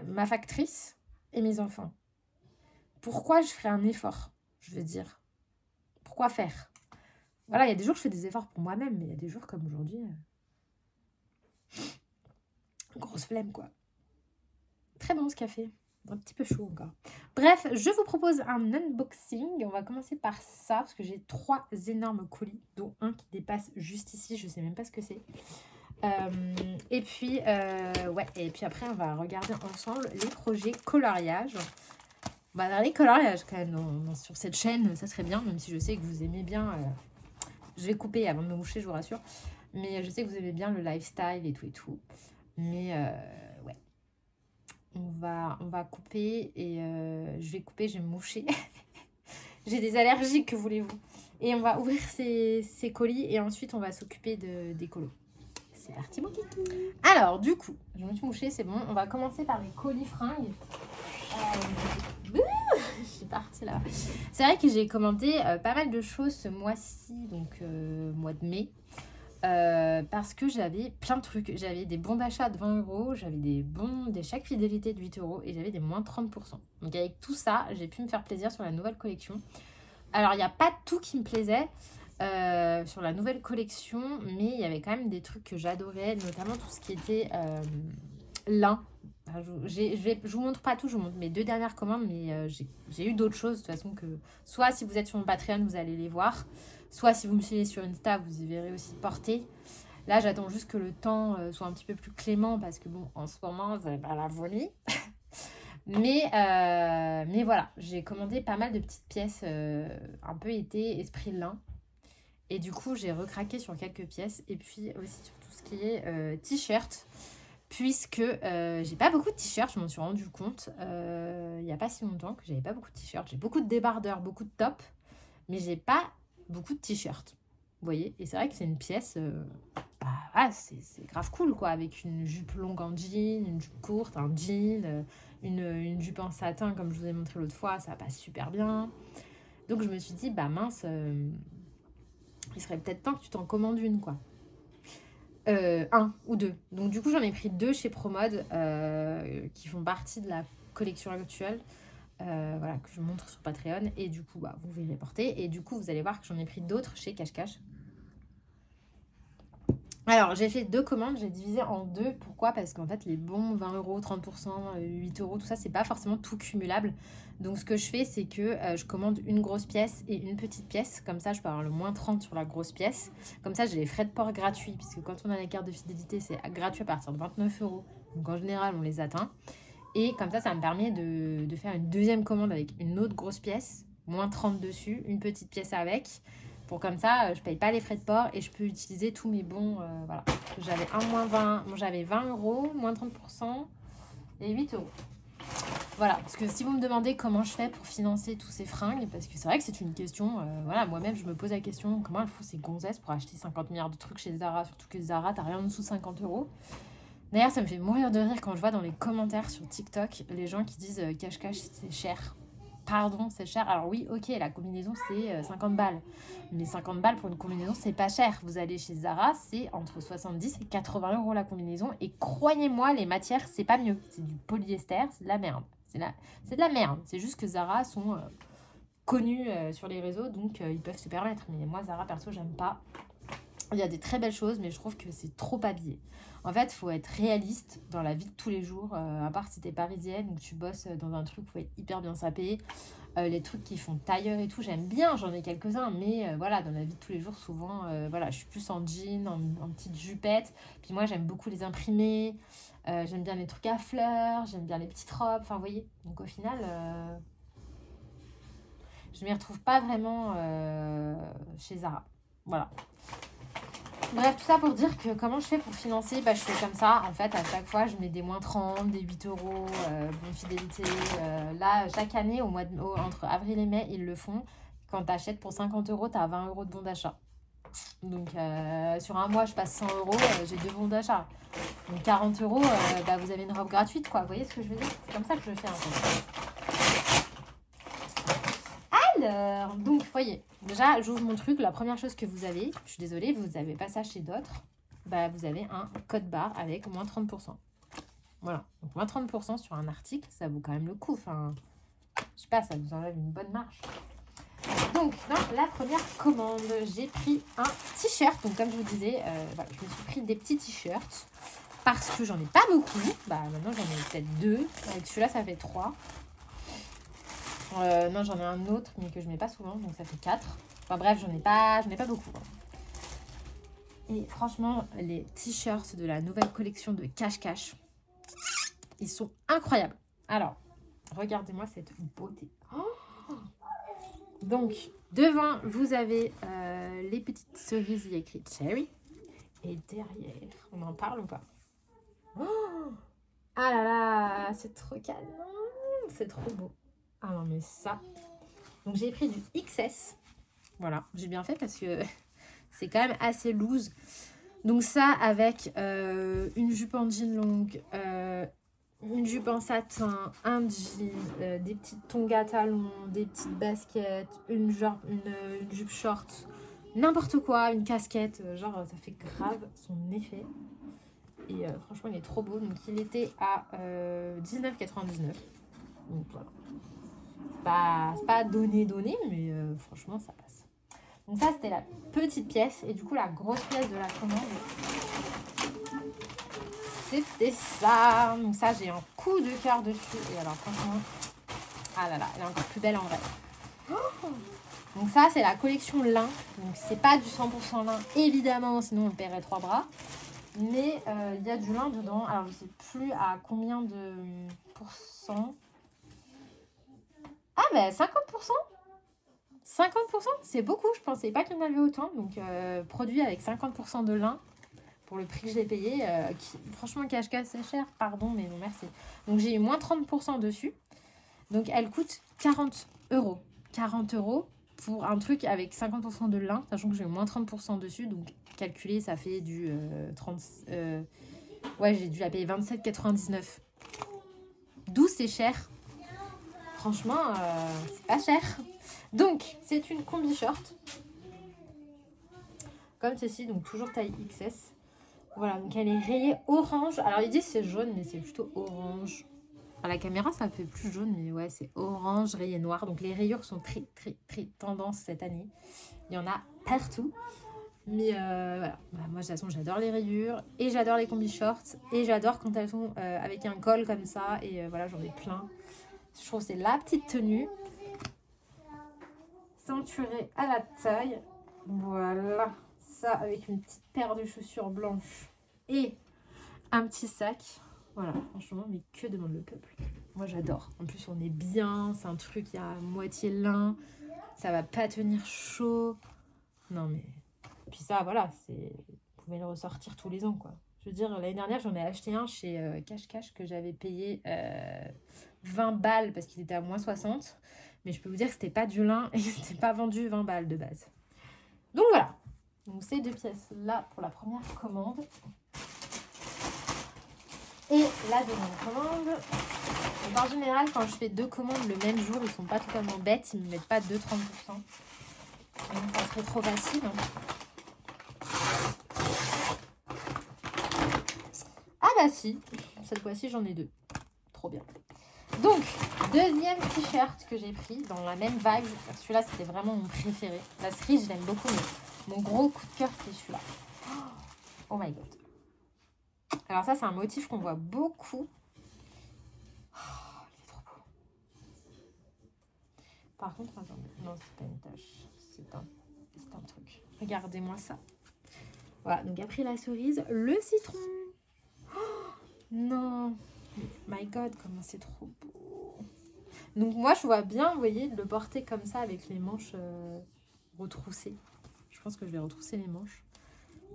ma factrice et mes enfants. Pourquoi je ferais un effort? Je veux dire, pourquoi faire? Voilà, il y a des jours, je fais des efforts pour moi-même. Mais il y a des jours comme aujourd'hui, grosse flemme, quoi. Très bon ce café. Un petit peu chaud encore. Bref, je vous propose un unboxing. On va commencer par ça, parce que j'ai 3 énormes colis, dont un qui dépasse juste ici. Je sais même pas ce que c'est. Et puis, ouais, et puis après, on va regarder ensemble les projets coloriage. On va faire les coloriages quand même sur cette chaîne, ça serait bien, même si je sais que vous aimez bien. Je vais couper avant de me moucher, je vous rassure. Mais je sais que vous aimez bien le lifestyle et tout et tout. Mais ouais, on va couper et je vais couper, je vais me moucher. J'ai des allergies, que voulez-vous? Et on va ouvrir ces colis et ensuite on va s'occuper des colos. C'est parti mon kiki. Alors du coup, je me suis mouchée, c'est bon. On va commencer par les colis fringues. Je suis partie là. C'est vrai que j'ai commandé pas mal de choses ce mois-ci, donc mois de mai. Parce que j'avais plein de trucs. J'avais des bons d'achat de 20 €, j'avais des chèques fidélité de 8 € et j'avais des moins 30%. Donc avec tout ça, j'ai pu me faire plaisir sur la nouvelle collection. Alors il n'y a pas tout qui me plaisait sur la nouvelle collection, mais il y avait quand même des trucs que j'adorais, notamment tout ce qui était lin. Enfin, je vous montre pas tout, je vous montre mes 2 dernières commandes, mais j'ai eu d'autres choses de toute façon que soit si vous êtes sur mon Patreon, vous allez les voir. Soit si vous me suivez sur Insta, vous y verrez aussi porter. Là, j'attends juste que le temps soit un petit peu plus clément parce que bon, en ce moment, c'est pas la folie. mais voilà, j'ai commandé pas mal de petites pièces un peu été, esprit lin. Et du coup, j'ai recraqué sur quelques pièces. Et puis aussi sur tout ce qui est t-shirt. Puisque j'ai pas beaucoup de t-shirts, je m'en suis rendu compte. Il n'y a pas si longtemps que j'avais pas beaucoup de t-shirts. J'ai beaucoup de débardeurs, beaucoup de tops. Mais j'ai pas beaucoup de t-shirts, vous voyez, et c'est vrai que c'est une pièce c'est grave cool quoi, avec une jupe longue en jean, une jupe courte, un jean, une jupe en satin comme je vous ai montré l'autre fois, ça passe super bien. Donc je me suis dit bah mince, il serait peut-être temps que tu t'en commandes une quoi, un ou deux. Donc du coup j'en ai pris 2 chez Promode qui font partie de la collection actuelle. Voilà, que je montre sur Patreon et du coup vous verrez porter et du coup vous allez voir que j'en ai pris d'autres chez Cache Cache. Alors j'ai fait 2 commandes, j'ai divisé en 2. Pourquoi? Parce qu'en fait les bons 20 €, 30%, 8 €, tout ça c'est pas forcément tout cumulable. Donc ce que je fais c'est que je commande une grosse pièce et une petite pièce, comme ça je peux avoir le moins 30 sur la grosse pièce, comme ça j'ai les frais de port gratuits puisque quand on a les cartes de fidélité c'est gratuit à partir de 29 €, donc en général on les atteint. Et comme ça me permet de faire une deuxième commande avec une autre grosse pièce, moins 30 dessus, une petite pièce avec. Pour comme ça, je paye pas les frais de port et je peux utiliser tous mes bons. Voilà. J'avais moins 20, bon, j'avais 20 €, moins 30% et 8 €. Voilà, parce que si vous me demandez comment je fais pour financer tous ces fringues, parce que c'est vrai que c'est une question, voilà, moi-même je me pose la question, comment elles font ces gonzesses pour acheter 50 milliards de trucs chez Zara, surtout que Zara, t'as rien en dessous de 50 €. D'ailleurs, ça me fait mourir de rire quand je vois dans les commentaires sur TikTok les gens qui disent cache-cache, c'est cher. Pardon, c'est cher. Alors oui, ok, la combinaison, c'est 50 balles. Mais 50 balles pour une combinaison, c'est pas cher. Vous allez chez Zara, c'est entre 70 et 80 € la combinaison. Et croyez-moi, les matières, c'est pas mieux. C'est du polyester, c'est de la merde. C'est de la merde. C'est juste que Zara sont connus sur les réseaux, donc ils peuvent se permettre. Mais moi, Zara, perso, j'aime pas. Il y a des très belles choses, mais je trouve que c'est trop habillé. En fait, il faut être réaliste dans la vie de tous les jours. À part si t'es parisienne ou que tu bosses dans un truc, il faut être hyper bien sapé. Les trucs qui font tailleur et tout, j'aime bien, j'en ai quelques-uns. Mais voilà, dans la vie de tous les jours, souvent, voilà, je suis plus en jean, en petite jupette. Puis moi, j'aime beaucoup les imprimés. J'aime bien les trucs à fleurs. J'aime bien les petites robes. Enfin, vous voyez. Donc au final, je ne m'y retrouve pas vraiment chez Zara. Voilà. Bref, tout ça pour dire que comment je fais pour financer, je fais comme ça. En fait, à chaque fois, je mets des moins 30, des 8 €, bonne fidélité. Là, chaque année, entre avril et mai, ils le font. Quand tu achètes pour 50 €, tu as 20 € de bon d'achat. Donc, sur un mois, je passe 100 €, j'ai 2 bons d'achat. Donc, 40 €, vous avez une robe gratuite, quoi. Vous voyez ce que je veux dire? C'est comme ça que je fais, en fait. Alors, donc, voyez, déjà, j'ouvre mon truc. La première chose que vous avez, je suis désolée, vous n'avez pas ça chez d'autres. Vous avez un code barre avec moins 30%. Voilà, donc moins 30% sur un article, ça vaut quand même le coup. Enfin, je sais pas, ça vous enlève une bonne marge. Donc, dans la première commande, j'ai pris un t-shirt. Donc, comme je vous disais, je me suis pris des petits t-shirts parce que j'en ai pas beaucoup. Maintenant, j'en ai peut-être 2. Avec celui-là, ça fait 3. Non, j'en ai un autre, mais que je mets pas souvent, donc ça fait 4. Enfin bref, j'en ai pas beaucoup. Et franchement, les t-shirts de la nouvelle collection de Cash Cash, ils sont incroyables. Alors, regardez-moi cette beauté. Oh, donc, devant, vous avez les petites cerises, il y a écrit Cherry. Et derrière, on en parle ou pas? Oh, ah là là, c'est trop canon. C'est trop beau. Ah non, mais ça. Donc, j'ai pris du XS. Voilà, j'ai bien fait parce que c'est quand même assez loose. Donc ça avec une jupe en jean longue, une jupe en satin, un jean, des petites tongs à talons, des petites baskets, une jupe short, n'importe quoi, une casquette. Genre ça fait grave son effet. Et franchement il est trop beau. Donc il était à 19,99 €. Donc voilà. C'est pas donné, mais franchement ça passe. Donc ça, c'était la petite pièce. Et du coup, la grosse pièce de la commande, c'était ça. Donc ça, j'ai un coup de cœur dessus. Et alors, franchement, ah là là, elle est encore plus belle en vrai. Oh, donc ça, c'est la collection lin. Donc c'est pas du 100% lin, évidemment, sinon on paierait 3 bras. Mais il y a du lin dedans. Alors, je sais plus à combien de pourcents. Ah ben, 50%. 50%, c'est beaucoup, je pensais pas qu'il y en avait autant. Donc, produit avec 50% de lin pour le prix que je l'ai payé. Franchement, cache-cache, c'est cher, pardon, mais non, merci. Donc, j'ai eu moins 30% dessus. Donc, elle coûte 40 €. 40 € pour un truc avec 50% de lin, sachant que j'ai eu moins 30% dessus. Donc, calculer, ça fait du 30... ouais, j'ai dû la payer 27,99 €. D'où c'est cher. Franchement, c'est pas cher. Donc, c'est une combi short. Comme ceci, donc toujours taille XS. Voilà, donc elle est rayée orange. Alors, ils disent c'est jaune, mais c'est plutôt orange. À la caméra, ça fait plus jaune, mais ouais, c'est orange, rayé noir. Donc, les rayures sont très tendance cette année. Il y en a partout. Mais voilà, moi, de toute façon, j'adore les rayures. Et j'adore les combi shorts. Et j'adore quand elles sont avec un col comme ça. Et voilà, j'en ai plein. Je trouve que c'est la petite tenue. Ceinturée à la taille. Voilà. Ça avec une petite paire de chaussures blanches. Et un petit sac. Voilà, franchement, mais que demande le peuple? Moi, j'adore. En plus, on est bien. C'est un truc, il y a moitié lin. Ça va pas tenir chaud. Non, mais... Puis ça, voilà, c'est... Vous pouvez le ressortir tous les ans, quoi. Je veux dire, l'année dernière, j'en ai acheté un chez Cash Cash que j'avais payé 20 balles parce qu'il était à moins 60. Mais je peux vous dire que c'était pas du lin et que c'était pas vendu 20 balles de base. Donc voilà. Donc ces deux pièces-là pour la première commande. Et la deuxième commande. Donc en général, quand je fais deux commandes le même jour, ils sont pas totalement bêtes. Ils me mettent pas 2,30%. Donc ça serait trop facile. Ah bah si, cette fois-ci j'en ai deux. Trop bien. Donc, deuxième t-shirt que j'ai pris dans la même vibe. Celui-là, c'était vraiment mon préféré. La cerise, je l'aime beaucoup, mais mon gros coup de cœur, c'est celui-là. Oh my god. Alors ça, c'est un motif qu'on voit beaucoup. Oh, il est trop beau. Par contre, attendez. Non, c'est pas une tache. C'est un truc. Regardez-moi ça. Voilà, donc après la cerise, le citron. Oh, non. My god, comment c'est trop beau. Donc moi, je vois bien, vous voyez, de le porter comme ça avec les manches retroussées. Je pense que je vais retrousser les manches.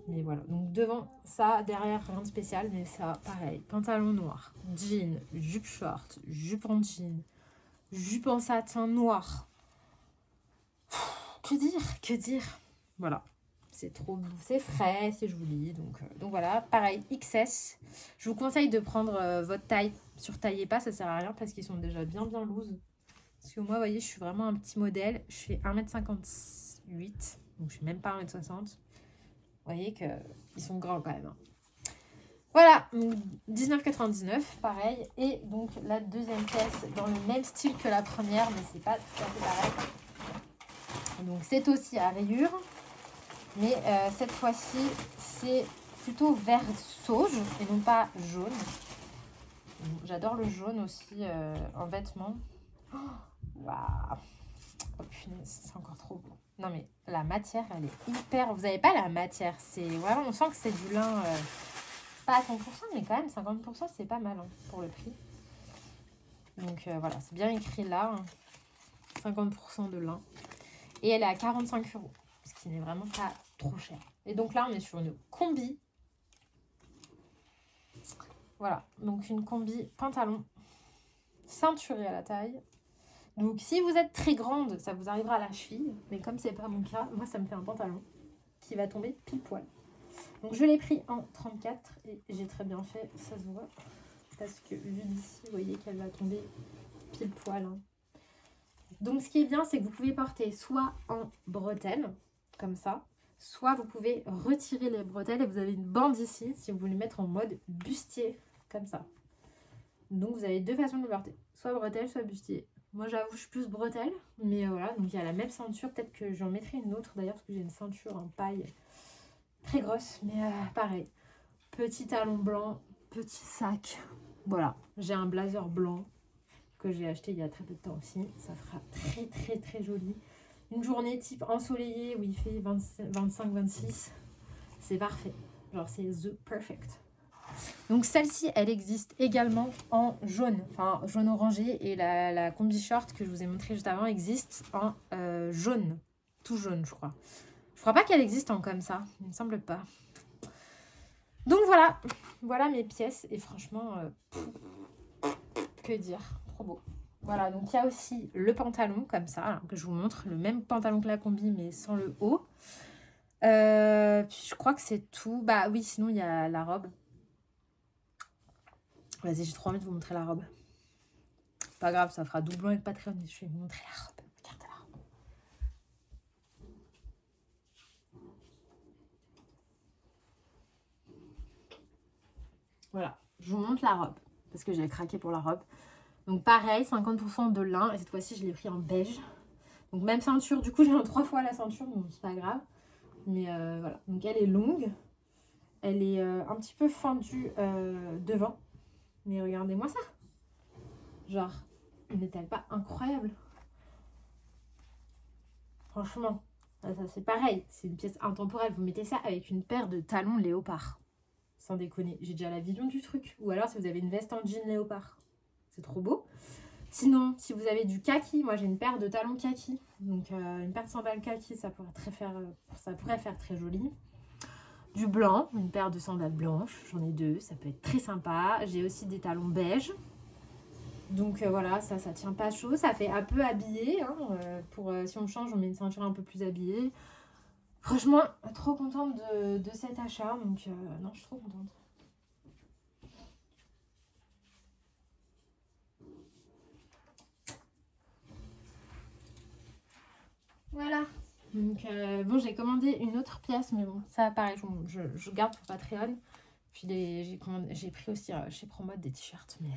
Mais voilà, donc devant ça, derrière, rien de spécial. Mais ça, pareil, pantalon noir, jean, jupe short, jupe en jean, jupe en satin noir. Que dire. Voilà. C'est trop, c'est frais, c'est joli. Donc voilà, pareil, XS. Je vous conseille de prendre votre taille. Surtaillez pas, ça sert à rien parce qu'ils sont déjà bien loose. Parce que moi, vous voyez, je suis vraiment un petit modèle. Je fais 1,58 m. Donc je suis même pas 1,60 m. Vous voyez qu'ils sont grands quand même. Hein. Voilà, 19,99 €, pareil. Et donc la deuxième pièce dans le même style que la première, mais c'est pas tout à fait pareil. Donc c'est aussi à rayures. Mais cette fois-ci, c'est plutôt vert sauge et non pas jaune. J'adore le jaune aussi en vêtements. Waouh! Oh punaise, c'est encore trop beau. Non mais la matière, elle est hyper... Vous n'avez pas la matière. C'est vraiment, on sent que c'est du lin... pas à 100%, mais quand même 50%, c'est pas mal hein, pour le prix. Donc voilà, c'est bien écrit là. Hein, 50% de lin. Et elle est à 45 €. Ce qui n'est vraiment pas trop cher. Et donc là, on est sur une combi. Voilà, donc une combi pantalon ceinturée à la taille. Donc si vous êtes très grande, ça vous arrivera à la cheville. Mais comme c'est pas mon cas, moi ça me fait un pantalon qui va tomber pile poil. Donc je l'ai pris en 34 et j'ai très bien fait, ça se voit. Parce que vu d'ici, vous voyez qu'elle va tomber pile poil. Hein. Donc ce qui est bien, c'est que vous pouvez porter soit en bretelles, comme ça. Soit vous pouvez retirer les bretelles et vous avez une bande ici si vous voulez mettre en mode bustier, comme ça. Donc vous avez deux façons de le porter, soit bretelle, soit bustier. Moi j'avoue je suis plus bretelle, mais voilà, donc il y a la même ceinture, peut-être que j'en mettrai une autre d'ailleurs parce que j'ai une ceinture en paille très grosse, mais pareil. Petit talon blanc, petit sac, voilà. J'ai un blazer blanc que j'ai acheté il y a très peu de temps aussi, ça fera très très très joli. Une journée type ensoleillée où il fait 25-26, c'est parfait. Genre c'est the perfect. Donc celle-ci, elle existe également en jaune, enfin jaune orangé. Et la combi short que je vous ai montré juste avant existe en jaune, tout jaune je crois. Je crois pas qu'elle existe en comme ça, il me semble pas. Donc voilà, voilà mes pièces et franchement, que dire, trop beau. Voilà, donc il y a aussi le pantalon comme ça, alors que je vous montre, le même pantalon que la combi mais sans le haut. Puis je crois que c'est tout. Bah oui, sinon il y a la robe. Vas-y, j'ai trop envie de vous montrer la robe. Pas grave, ça fera doublon avec Patreon, mais je vais vous montrer la robe. Regardez la robe. Voilà, je vous montre la robe, parce que j'ai craqué pour la robe. Donc pareil, 50% de lin, et cette fois-ci je l'ai pris en beige. Donc même ceinture, du coup j'ai un 3 fois la ceinture, donc c'est pas grave. Mais voilà, donc elle est longue. Elle est un petit peu fendue devant. Mais regardez-moi ça. Genre, n'est-elle pas incroyable? Franchement, ça c'est pareil. C'est une pièce intemporelle. Vous mettez ça avec une paire de talons léopard. Sans déconner. J'ai déjà la vision du truc. Ou alors si vous avez une veste en jean léopard. C'est trop beau. Sinon, si vous avez du kaki, moi j'ai une paire de talons kaki. Donc une paire de sandales kaki, ça pourrait faire très joli. Du blanc, une paire de sandales blanches. J'en ai deux, ça peut être très sympa. J'ai aussi des talons beige. Donc voilà, ça tient pas chaud. Ça fait un peu habillé. Hein, si on change, on met une ceinture un peu plus habillée. Franchement, trop contente de cet achat. Donc non, je suis trop contente. Voilà. Donc bon, j'ai commandé une autre pièce, mais bon, ça pareil, je garde pour Patreon. Puis j'ai pris aussi chez Promode des t-shirts, mais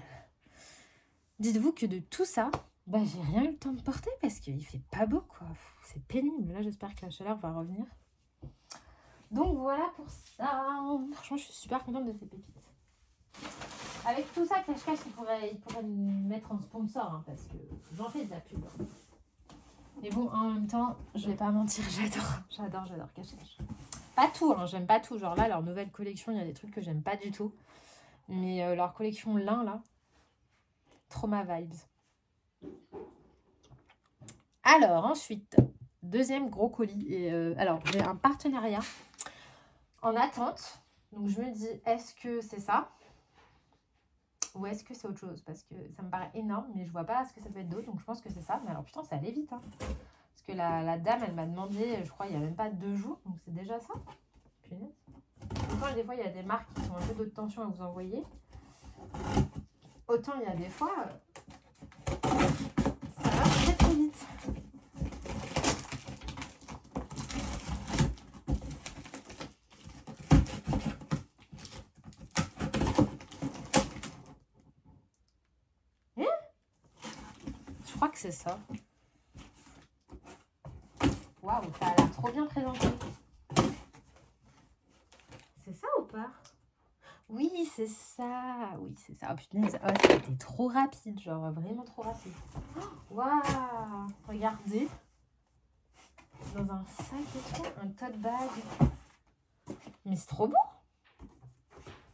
dites-vous que de tout ça, bah j'ai rien eu le temps de porter parce qu'il fait pas beau quoi. C'est pénible. Là, j'espère que la chaleur va revenir. Donc voilà pour ça. Franchement, je suis super contente de ces pépites. Avec tout ça, Cache-Cache, il pourrait me mettre en sponsor hein, parce que j'en fais de la pub. Mais bon, en même temps, je vais pas mentir, j'adore Cache-Cache. Pas tout, hein, j'aime pas tout. Genre là, leur nouvelle collection, il y a des trucs que j'aime pas du tout. Mais leur collection lin, là, trop ma vibes. Alors, ensuite, deuxième gros colis. Et, alors, j'ai un partenariat en attente. Donc, je me dis, est-ce que c'est ça? Ou est-ce que c'est autre chose? Parce que ça me paraît énorme, mais je vois pas ce que ça peut être d'autre. Donc, je pense que c'est ça. Mais alors, putain, ça allait vite. Hein. Parce que la dame, elle m'a demandé, je crois, il n'y a même pas 2 jours. Donc, c'est déjà ça. Punaise. Autant, des fois, il y a des marques qui sont un peu d'autres tensions à vous envoyer. Autant, il y a des fois, ça va très très vite. Je crois que c'est ça. Waouh, ça a l'air trop bien présenté. C'est ça ou pas? Oui, c'est ça. Oui, c'est ça. Oh punaise, oh, ça a été trop rapide. Genre vraiment trop rapide. Waouh, regardez. dans un sac et tout, un tote bag. Mais c'est trop beau.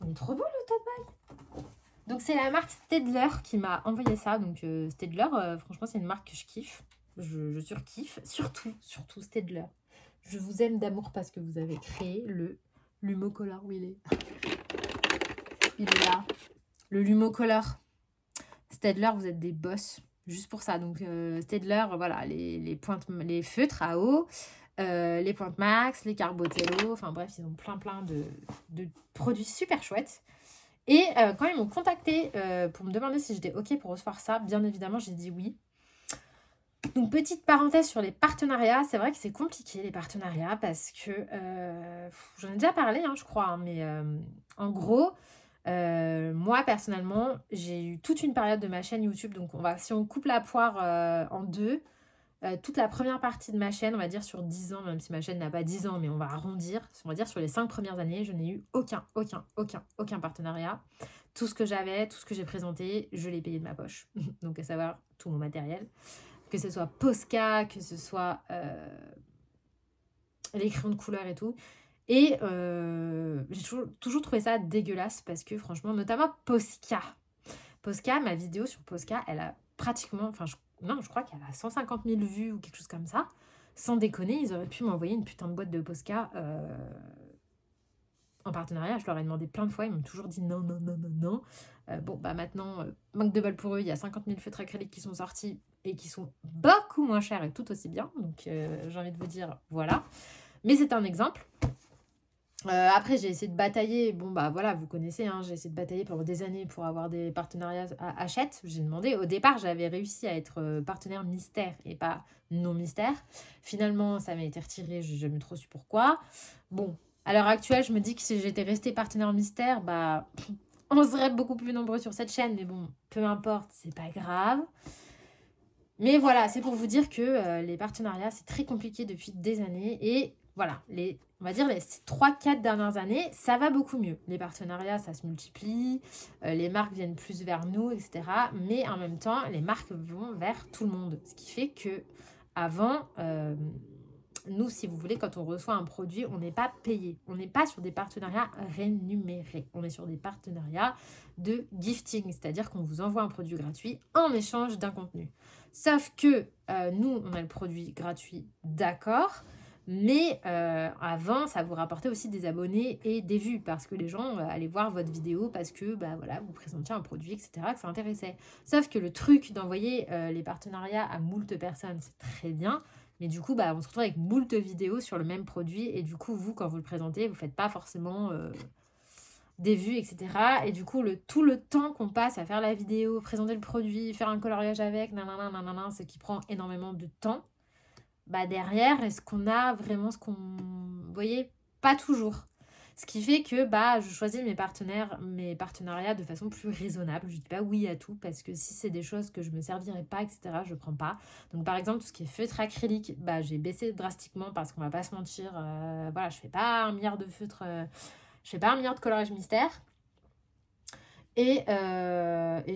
Il est trop beau le tote bag. Donc c'est la marque Staedtler qui m'a envoyé ça. Donc Staedtler, franchement c'est une marque que je kiffe. Je surkiffe. Surtout Staedtler. Je vous aime d'amour parce que vous avez créé le Lumocolor. Où il est? Il est là. Le Lumocolor. Staedtler, vous êtes des boss. Juste pour ça. Donc Staedtler, voilà, les pointes, les feutres à eau, les pointes max, les carbotello. Enfin bref, ils ont plein de produits super chouettes. Et quand ils m'ont contacté pour me demander si j'étais OK pour recevoir ça, bien évidemment, j'ai dit oui. Donc, petite parenthèse sur les partenariats. C'est vrai que c'est compliqué, les partenariats, parce que... j'en ai déjà parlé, hein, je crois. Hein, mais en gros, moi, personnellement, j'ai eu toute une période de ma chaîne YouTube. Donc, si on coupe la poire en deux, toute la première partie de ma chaîne, on va dire sur 10 ans, même si ma chaîne n'a pas 10 ans, mais on va arrondir, on va dire sur les 5 premières années, je n'ai eu aucun partenariat. Tout ce que j'avais, tout ce que j'ai présenté, je l'ai payé de ma poche. Donc à savoir tout mon matériel, que ce soit Posca, que ce soit les crayons de couleur et tout. Et j'ai toujours trouvé ça dégueulasse parce que franchement, notamment Posca, ma vidéo sur Posca, elle a pratiquement, je crois qu'elle a 150 000 vues ou quelque chose comme ça. Sans déconner, ils auraient pu m'envoyer une putain de boîte de Posca en partenariat. Je leur ai demandé plein de fois, ils m'ont toujours dit non. Bon, bah maintenant, manque de bol pour eux, il y a 50 000 feutres acryliques qui sont sortis et qui sont beaucoup moins chers et tout aussi bien. Donc, j'ai envie de vous dire, voilà. Mais c'est un exemple. Après, j'ai essayé de batailler. Bon, bah voilà, vous connaissez, hein, j'ai essayé de batailler pendant des années pour avoir des partenariats à Hachette. J'ai demandé. Au départ, j'avais réussi à être partenaire mystère et pas non mystère. Finalement, ça m'a été retiré. Je n'ai jamais trop su pourquoi. Bon, à l'heure actuelle, je me dis que si j'étais restée partenaire mystère, bah, on serait beaucoup plus nombreux sur cette chaîne. Mais bon, peu importe, c'est pas grave. Mais voilà, c'est pour vous dire que les partenariats, c'est très compliqué depuis des années. Et voilà, on va dire les 3-4 dernières années, ça va beaucoup mieux. Les partenariats, ça se multiplie, les marques viennent plus vers nous, etc. Mais en même temps, les marques vont vers tout le monde. Ce qui fait que avant, nous, si vous voulez, quand on reçoit un produit, on n'est pas payé. On n'est pas sur des partenariats rémunérés. On est sur des partenariats de gifting, c'est-à-dire qu'on vous envoie un produit gratuit en échange d'un contenu. Sauf que nous, on a le produit gratuit, d'accord. Mais avant, ça vous rapportait aussi des abonnés et des vues parce que les gens allaient voir votre vidéo parce que bah, voilà, vous présentiez un produit, etc., que ça intéressait. Sauf que le truc d'envoyer les partenariats à moult personnes, c'est très bien. Mais du coup, bah, on se retrouve avec moult vidéos sur le même produit. Et du coup, vous, quand vous le présentez, vous ne faites pas forcément des vues, etc. Et du coup, tout le temps qu'on passe à faire la vidéo, présenter le produit, faire un coloriage avec, ce qui prend énormément de temps. Bah derrière, est-ce qu'on a vraiment ce qu'on... Vous voyez, pas toujours. Ce qui fait que bah, je choisis mes partenariats de façon plus raisonnable. Je ne dis pas oui à tout parce que si c'est des choses que je ne me servirais pas, etc., je ne prends pas. Donc par exemple, tout ce qui est feutre acrylique, bah, j'ai baissé drastiquement parce qu'on ne va pas se mentir. Voilà, je ne fais pas 1 milliard de feutres, je fais pas 1 milliard de coloriage mystère. Et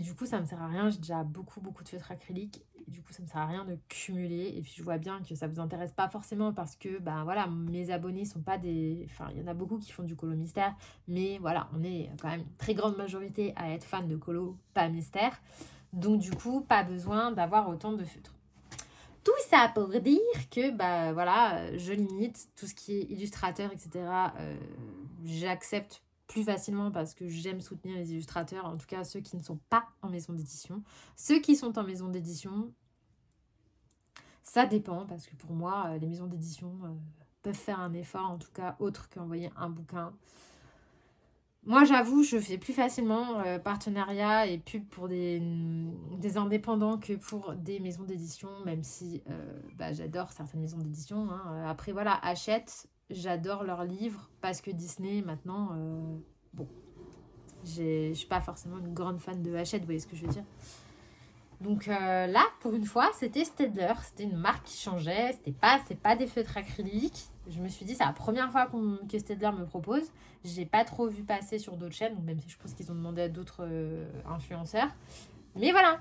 du coup, ça ne me sert à rien. J'ai déjà beaucoup de feutres acryliques. Et du coup, ça ne me sert à rien de cumuler. Et puis, je vois bien que ça ne vous intéresse pas forcément parce que, ben voilà, mes abonnés ne sont pas des... Enfin, il y en a beaucoup qui font du colo mystère. Mais voilà, on est quand même une très grande majorité à être fan de colo, pas mystère. Donc, du coup, pas besoin d'avoir autant de feutres. Tout ça pour dire que, bah voilà, je limite tout ce qui est illustrateur, etc. J'accepte plus facilement parce que j'aime soutenir les illustrateurs, en tout cas ceux qui ne sont pas en maison d'édition. Ceux qui sont en maison d'édition, ça dépend parce que pour moi, les maisons d'édition peuvent faire un effort, en tout cas autre qu'envoyer un bouquin. Moi, j'avoue, je fais plus facilement partenariat et pub pour des indépendants que pour des maisons d'édition, même si bah, j'adore certaines maisons d'édition. Hein. Après, voilà, Hachette, j'adore leurs livres parce que Disney, maintenant, bon, je suis pas forcément une grande fan de Hachette, vous voyez ce que je veux dire. Donc là, pour une fois, c'était Staedtler. C'était une marque qui changeait. C'est pas des feutres acryliques. Je me suis dit, c'est la première fois que Staedtler me propose. J'ai pas trop vu passer sur d'autres chaînes, même si je pense qu'ils ont demandé à d'autres influenceurs. Mais voilà.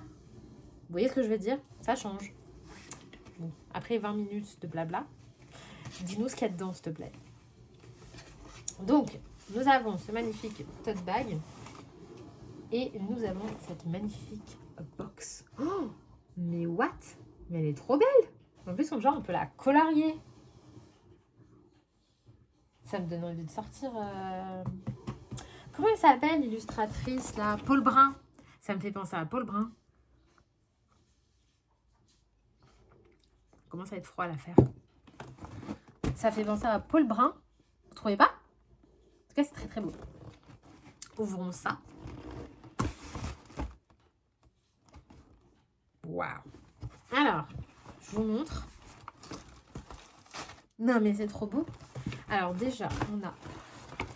Vous voyez ce que je veux dire? Ça change. Bon, après 20 minutes de blabla. Dis-nous ce qu'il y a dedans, s'il te plaît. Donc, nous avons ce magnifique tote bag. Et nous avons cette magnifique box. Oh, mais what? Mais elle est trop belle. En plus, on peut la colorier. Ça me donne envie de sortir. Comment elle s'appelle, l'illustratrice, là? Paul Brun. Ça me fait penser à Paul Brun. Commence à être froid à la faire. Ça fait penser à Paul Brun. Vous trouvez pas? En tout cas, c'est très très beau. Ouvrons ça. Waouh! Alors, je vous montre. Non, mais c'est trop beau. Alors déjà, on a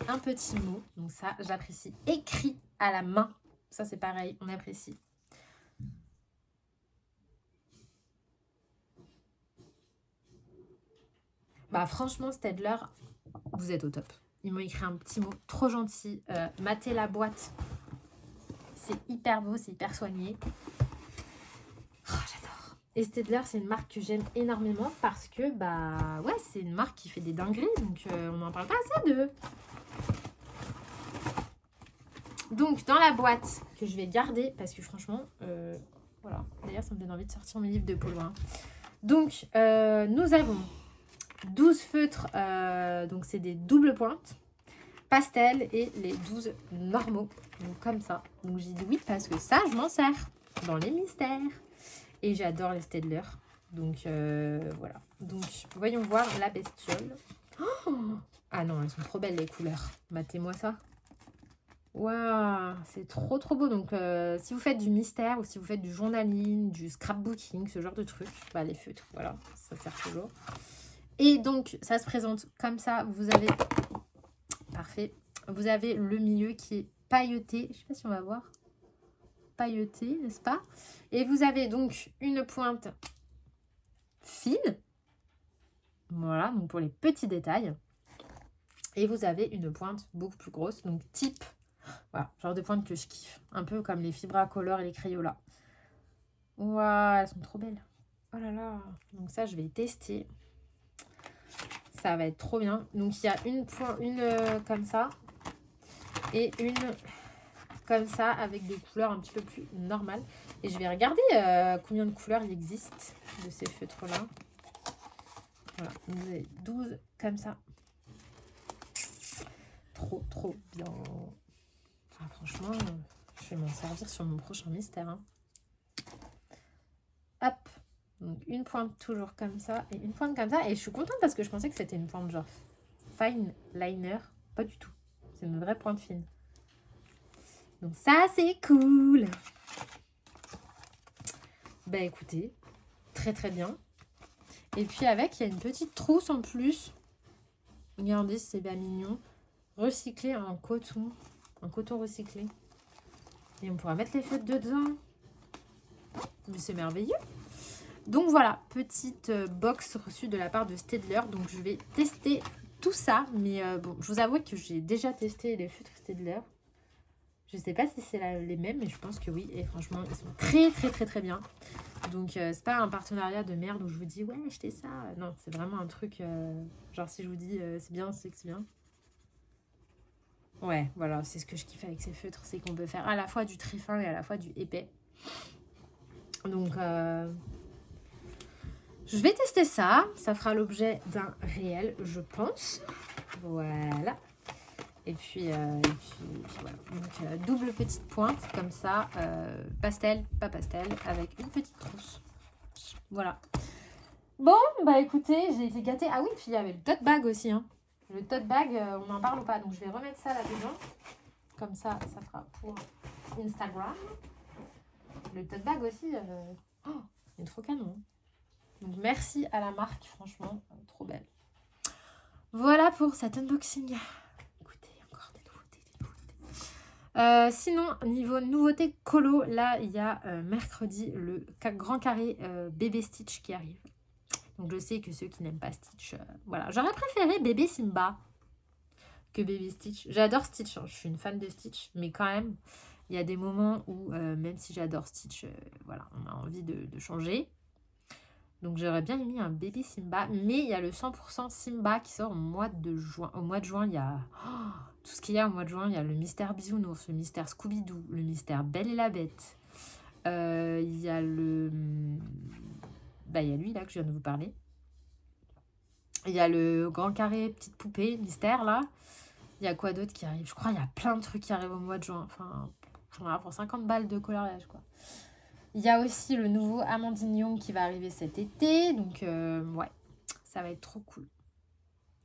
un petit mot. Donc ça, j'apprécie. Écrit à la main. Ça, c'est pareil, on apprécie. Bah franchement, Staedtler, vous êtes au top. Ils m'ont écrit un petit mot trop gentil. Matez la boîte. C'est hyper beau, c'est hyper soigné. Oh, j'adore. Et Staedtler, c'est une marque que j'aime énormément parce que, bah, ouais, c'est une marque qui fait des dingueries. Donc, on n'en parle pas assez d'eux. Donc, dans la boîte que je vais garder, parce que franchement, voilà. D'ailleurs, ça me donne envie de sortir mes livres de Paul Brun. Donc, nous avons 12 feutres, donc c'est des doubles pointes, pastel et les 12 normaux. Donc, comme ça. Donc, j'ai dit oui parce que ça, je m'en sers dans les mystères. Et j'adore les Staedtler. Donc, voilà. Donc, voyons voir la bestiole. Oh, ah non, elles sont trop belles les couleurs. Matez-moi ça. Waouh, c'est trop trop beau. Donc, si vous faites du mystère ou si vous faites du journaling, du scrapbooking, ce genre de trucs, bah, les feutres, voilà, ça sert toujours. Et donc, ça se présente comme ça. Vous avez, parfait, vous avez le milieu qui est pailleté. Je ne sais pas si on va voir. Pailleté, n'est-ce pas? Et vous avez donc une pointe fine. Voilà, donc pour les petits détails. Et vous avez une pointe beaucoup plus grosse, donc type, voilà, genre de pointe que je kiffe. Un peu comme les Fibracolor et les Crayola. Waouh, elles sont trop belles. Oh là là. Donc ça, je vais tester. Ça va être trop bien. Donc il y a une comme ça et une comme ça avec des couleurs un petit peu plus normales. Et je vais regarder combien de couleurs il existe de ces feutres-là. Voilà, vous avez 12 comme ça. Trop, trop bien. Ah, franchement, je vais m'en servir sur mon prochain mystère. Hein. Hop. Donc, une pointe toujours comme ça et une pointe comme ça. Et je suis contente parce que je pensais que c'était une pointe genre fine liner. Pas du tout. C'est une vraie pointe fine. Donc, ça, c'est cool. Bah, écoutez, très, très bien. Et puis, avec, il y a une petite trousse en plus. Regardez, c'est bien mignon. Recyclé en coton recyclé. Et on pourra mettre les feutres dedans. Mais c'est merveilleux. Donc voilà, petite box reçue de la part de Staedtler. Donc je vais tester tout ça. Mais bon, je vous avoue que j'ai déjà testé les feutres Staedtler. Je ne sais pas si c'est les mêmes, mais je pense que oui. Et franchement, ils sont très très très très bien. Donc c'est pas un partenariat de merde où je vous dis ouais, achetez ça. Non, c'est vraiment un truc, genre si je vous dis c'est bien, c'est que c'est bien. Ouais, voilà, c'est ce que je kiffe avec ces feutres. C'est qu'on peut faire à la fois du très fin et à la fois du épais. Donc je vais tester ça. Ça fera l'objet d'un réel, je pense. Voilà. Et puis voilà. Donc, double petite pointe, comme ça. Pastel, pas pastel, avec une petite trousse. Voilà. Bon, bah écoutez, j'ai été gâtée. Ah oui, puis il y avait le tote bag aussi. Hein. Le tote bag, on n'en parle pas. Donc, je vais remettre ça là-dedans. Comme ça, ça fera pour Instagram. Le tote bag aussi, oh, il est trop canon. Donc, merci à la marque, franchement, trop belle. Voilà pour cet unboxing. Écoutez, encore des nouveautés. Sinon, niveau nouveauté colo, là, il y a mercredi le grand carré bébé Stitch qui arrive. Donc, je sais que ceux qui n'aiment pas Stitch, voilà. J'aurais préféré bébé Simba que bébé Stitch. J'adore Stitch, hein. Je suis une fan de Stitch, mais quand même, il y a des moments où, même si j'adore Stitch, voilà, on a envie de changer. Donc j'aurais bien mis un bébé Simba. Mais il y a le 100% Simba qui sort au mois de juin. Au mois de juin, il y a tout ce qu'il y a au mois de juin. Il y a le mystère Bisounours, le mystère Scooby-Doo, le mystère Belle et la Bête. Il y a le... Bah, il y a lui là que je viens de vous parler. Il y a le grand carré petite poupée mystère là. Il y a quoi d'autre qui arrive? Je crois qu'il y a plein de trucs qui arrivent au mois de juin. Enfin, j'en ai pour 50 balles de coloriage quoi. Il y a aussi le nouveau Amandine Young qui va arriver cet été. Donc ouais, ça va être trop cool.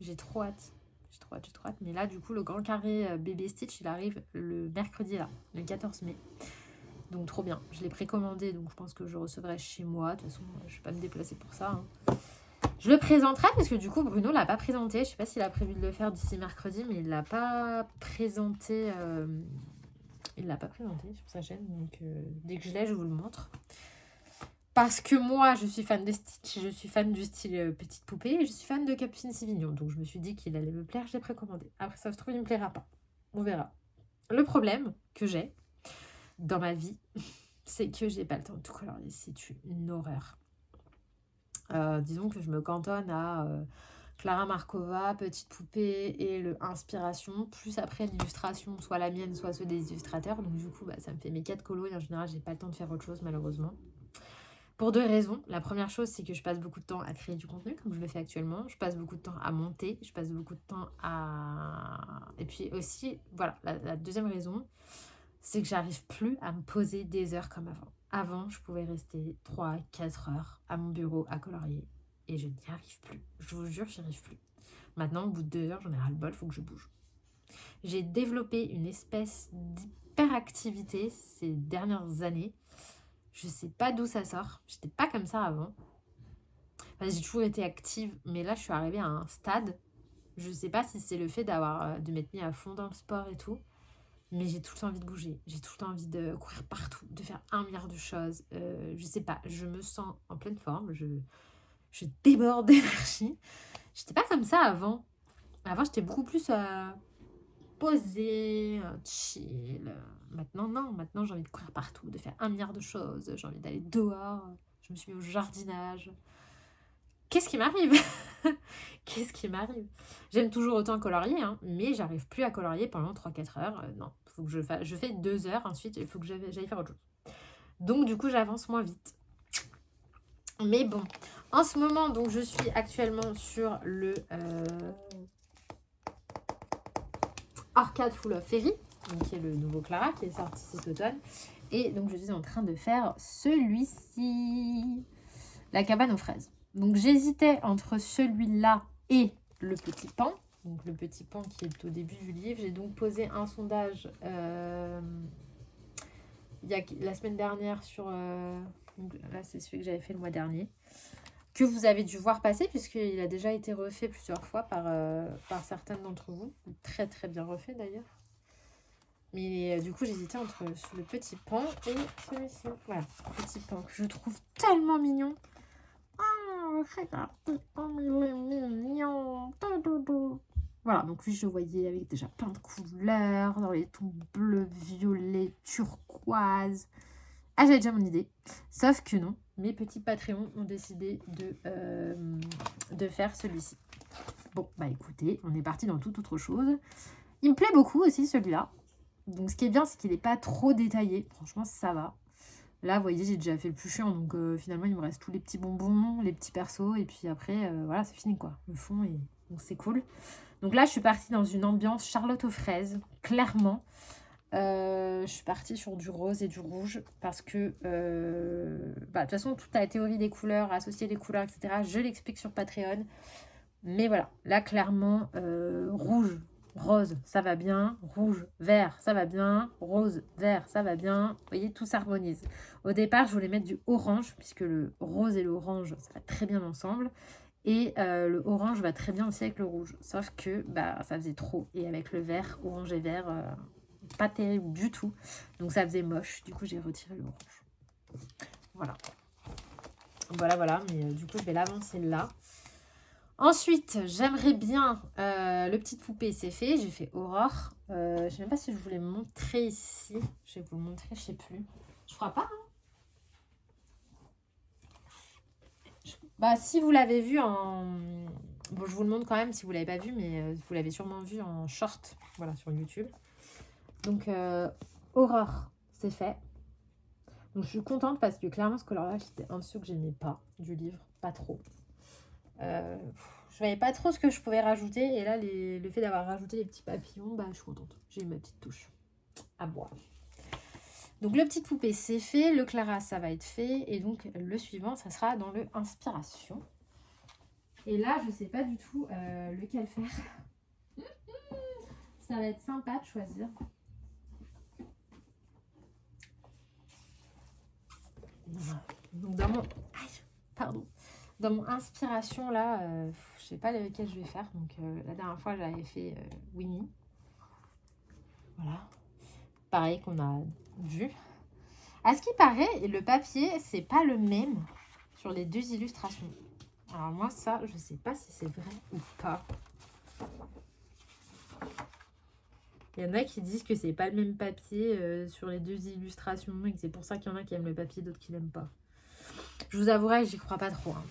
J'ai trop hâte. J'ai trop hâte, j'ai trop hâte. Mais là du coup le grand carré bébé Stitch il arrive le mercredi là, le 14 mai. Donc trop bien. Je l'ai précommandé donc je pense que je recevrai chez moi. De toute façon je ne vais pas me déplacer pour ça. Je le présenterai parce que du coup Bruno l'a pas présenté. Je sais pas s'il a prévu de le faire d'ici mercredi, mais il l'a pas présenté. Il l'a pas présenté sur sa chaîne. Donc dès que je l'ai, je vous le montre. Parce que moi, je suis fan de Stitch, je suis fan du style petite poupée, et je suis fan de Capucine Sivignon. Donc je me suis dit qu'il allait me plaire, je l'ai précommandé. Après ça se trouve, il me plaira pas. On verra. Le problème que j'ai dans ma vie, c'est que j'ai pas le temps de tout colorier. C'est une horreur. Disons que je me cantonne à Clara Markova, petite poupée et le inspiration, plus après l'illustration, soit la mienne, soit ceux des illustrateurs. Donc du coup, bah, ça me fait mes 4 colos et en général, j'ai pas le temps de faire autre chose malheureusement. Pour 2 raisons. La première chose, c'est que je passe beaucoup de temps à créer du contenu, comme je le fais actuellement. Je passe beaucoup de temps à monter, je passe beaucoup de temps à... Et puis aussi, voilà, la deuxième raison, c'est que j'arrive plus à me poser des heures comme avant. Avant, je pouvais rester 3-4 heures à mon bureau à colorier et je n'y arrive plus. Je vous jure, j'y arrive plus. Maintenant, au bout de 2 heures, j'en ai ras le bol, il faut que je bouge. J'ai développé une espèce d'hyperactivité ces dernières années. Je sais pas d'où ça sort. J'étais pas comme ça avant. Enfin, j'ai toujours été active, mais là, je suis arrivée à un stade. Je sais pas si c'est le fait de m'être mis à fond dans le sport et tout. Mais j'ai tout le temps envie de bouger, j'ai tout le temps envie de courir partout, de faire 1 milliard de choses. Je sais pas, je me sens en pleine forme, je déborde d'énergie. J'étais pas comme ça avant. Avant, j'étais beaucoup plus posée, chill. Maintenant, non. Maintenant, j'ai envie de courir partout, de faire 1 milliard de choses. J'ai envie d'aller dehors. Je me suis mis au jardinage. Qu'est-ce qui m'arrive? Qu'est-ce qui m'arrive? J'aime toujours autant colorier, hein, mais j'arrive plus à colorier pendant 3-4 heures. Non, faut que je fais 2 heures, ensuite il faut que j'aille faire autre chose. Donc du coup, j'avance moins vite. Mais bon, en ce moment, donc je suis actuellement sur le Arcade Full of Fairy, donc qui est le nouveau Clara qui est sorti cet automne. Et donc je suis en train de faire celui-ci, la cabane aux fraises. Donc j'hésitais entre celui-là et le petit pan. Donc le petit pan qui est au début du livre. J'ai donc posé un sondage la semaine dernière sur... donc là c'est celui que j'avais fait le mois dernier. Que vous avez dû voir passer puisqu'il a déjà été refait plusieurs fois par certaines d'entre vous. Très très bien refait d'ailleurs. Mais du coup j'hésitais entre le petit pan et celui-ci. Voilà, petit pan que je trouve tellement mignon. Oh, regardez comme il est mignon. Voilà, donc lui, je le voyais avec déjà plein de couleurs, dans les tons bleus, violets, turquoise. Ah, j'avais déjà mon idée. Sauf que non, mes petits Patreons ont décidé de faire celui-ci. Bon, bah écoutez, on est parti dans toute autre chose. Il me plaît beaucoup aussi, celui-là. Donc, ce qui est bien, c'est qu'il n'est pas trop détaillé. Franchement, ça va. Là, vous voyez, j'ai déjà fait le plus chiant. Donc, finalement, il me reste tous les petits bonbons, les petits persos. Et puis après, voilà, c'est fini, quoi. Le fond, donc c'est cool. Donc là, je suis partie dans une ambiance Charlotte aux fraises, clairement. Je suis partie sur du rose et du rouge parce que, de toute façon, toute la théorie des couleurs, associer les couleurs, etc., je l'explique sur Patreon. Mais voilà, là, clairement, rouge, rose, ça va bien. Rouge, vert, ça va bien. Rose, vert, ça va bien. Vous voyez, tout s'harmonise. Au départ, je voulais mettre du orange puisque le rose et l'orange, ça va très bien ensemble. Et le orange va très bien aussi avec le rouge. Sauf que ça faisait trop. Et avec le vert, orange et vert, pas terrible du tout. Donc ça faisait moche. Du coup, j'ai retiré le rouge. Voilà. Voilà. Mais du coup, je vais l'avancer là. Ensuite, j'aimerais bien... le petit poupée, c'est fait. J'ai fait Aurore. Je ne sais même pas si je voulais montrer ici. Je vais vous le montrer, je ne sais plus. Je crois pas, hein. Bah, si vous l'avez vu en... Bon, je vous le montre quand même si vous ne l'avez pas vu, mais vous l'avez sûrement vu en short, voilà, sur YouTube. Donc, Aurore, c'est fait. Donc, je suis contente parce que clairement, ce coloriage, c'était un de ceux que j'aimais pas du livre, pas trop. Je voyais pas trop ce que je pouvais rajouter. Et là, le fait d'avoir rajouté les petits papillons, bah, je suis contente. J'ai eu ma petite touche à boire. Donc, le petit poupée, c'est fait. Le Clara, ça va être fait. Et donc, le suivant, ça sera dans le Inspiration. Et là, je sais pas du tout lequel faire. Ça va être sympa de choisir. Donc, dans mon Inspiration, là, je sais pas lequel je vais faire. Donc, la dernière fois, j'avais fait Winnie. Voilà. Pareil qu'on a vu. À ce qui paraît, le papier, c'est pas le même sur les deux illustrations. Alors moi, ça, je sais pas si c'est vrai ou pas. Il y en a qui disent que c'est pas le même papier sur les deux illustrations et que c'est pour ça qu'il y en a qui aiment le papier, d'autres qui l'aiment pas. Je vous avouerai, j'y crois pas trop. Hein.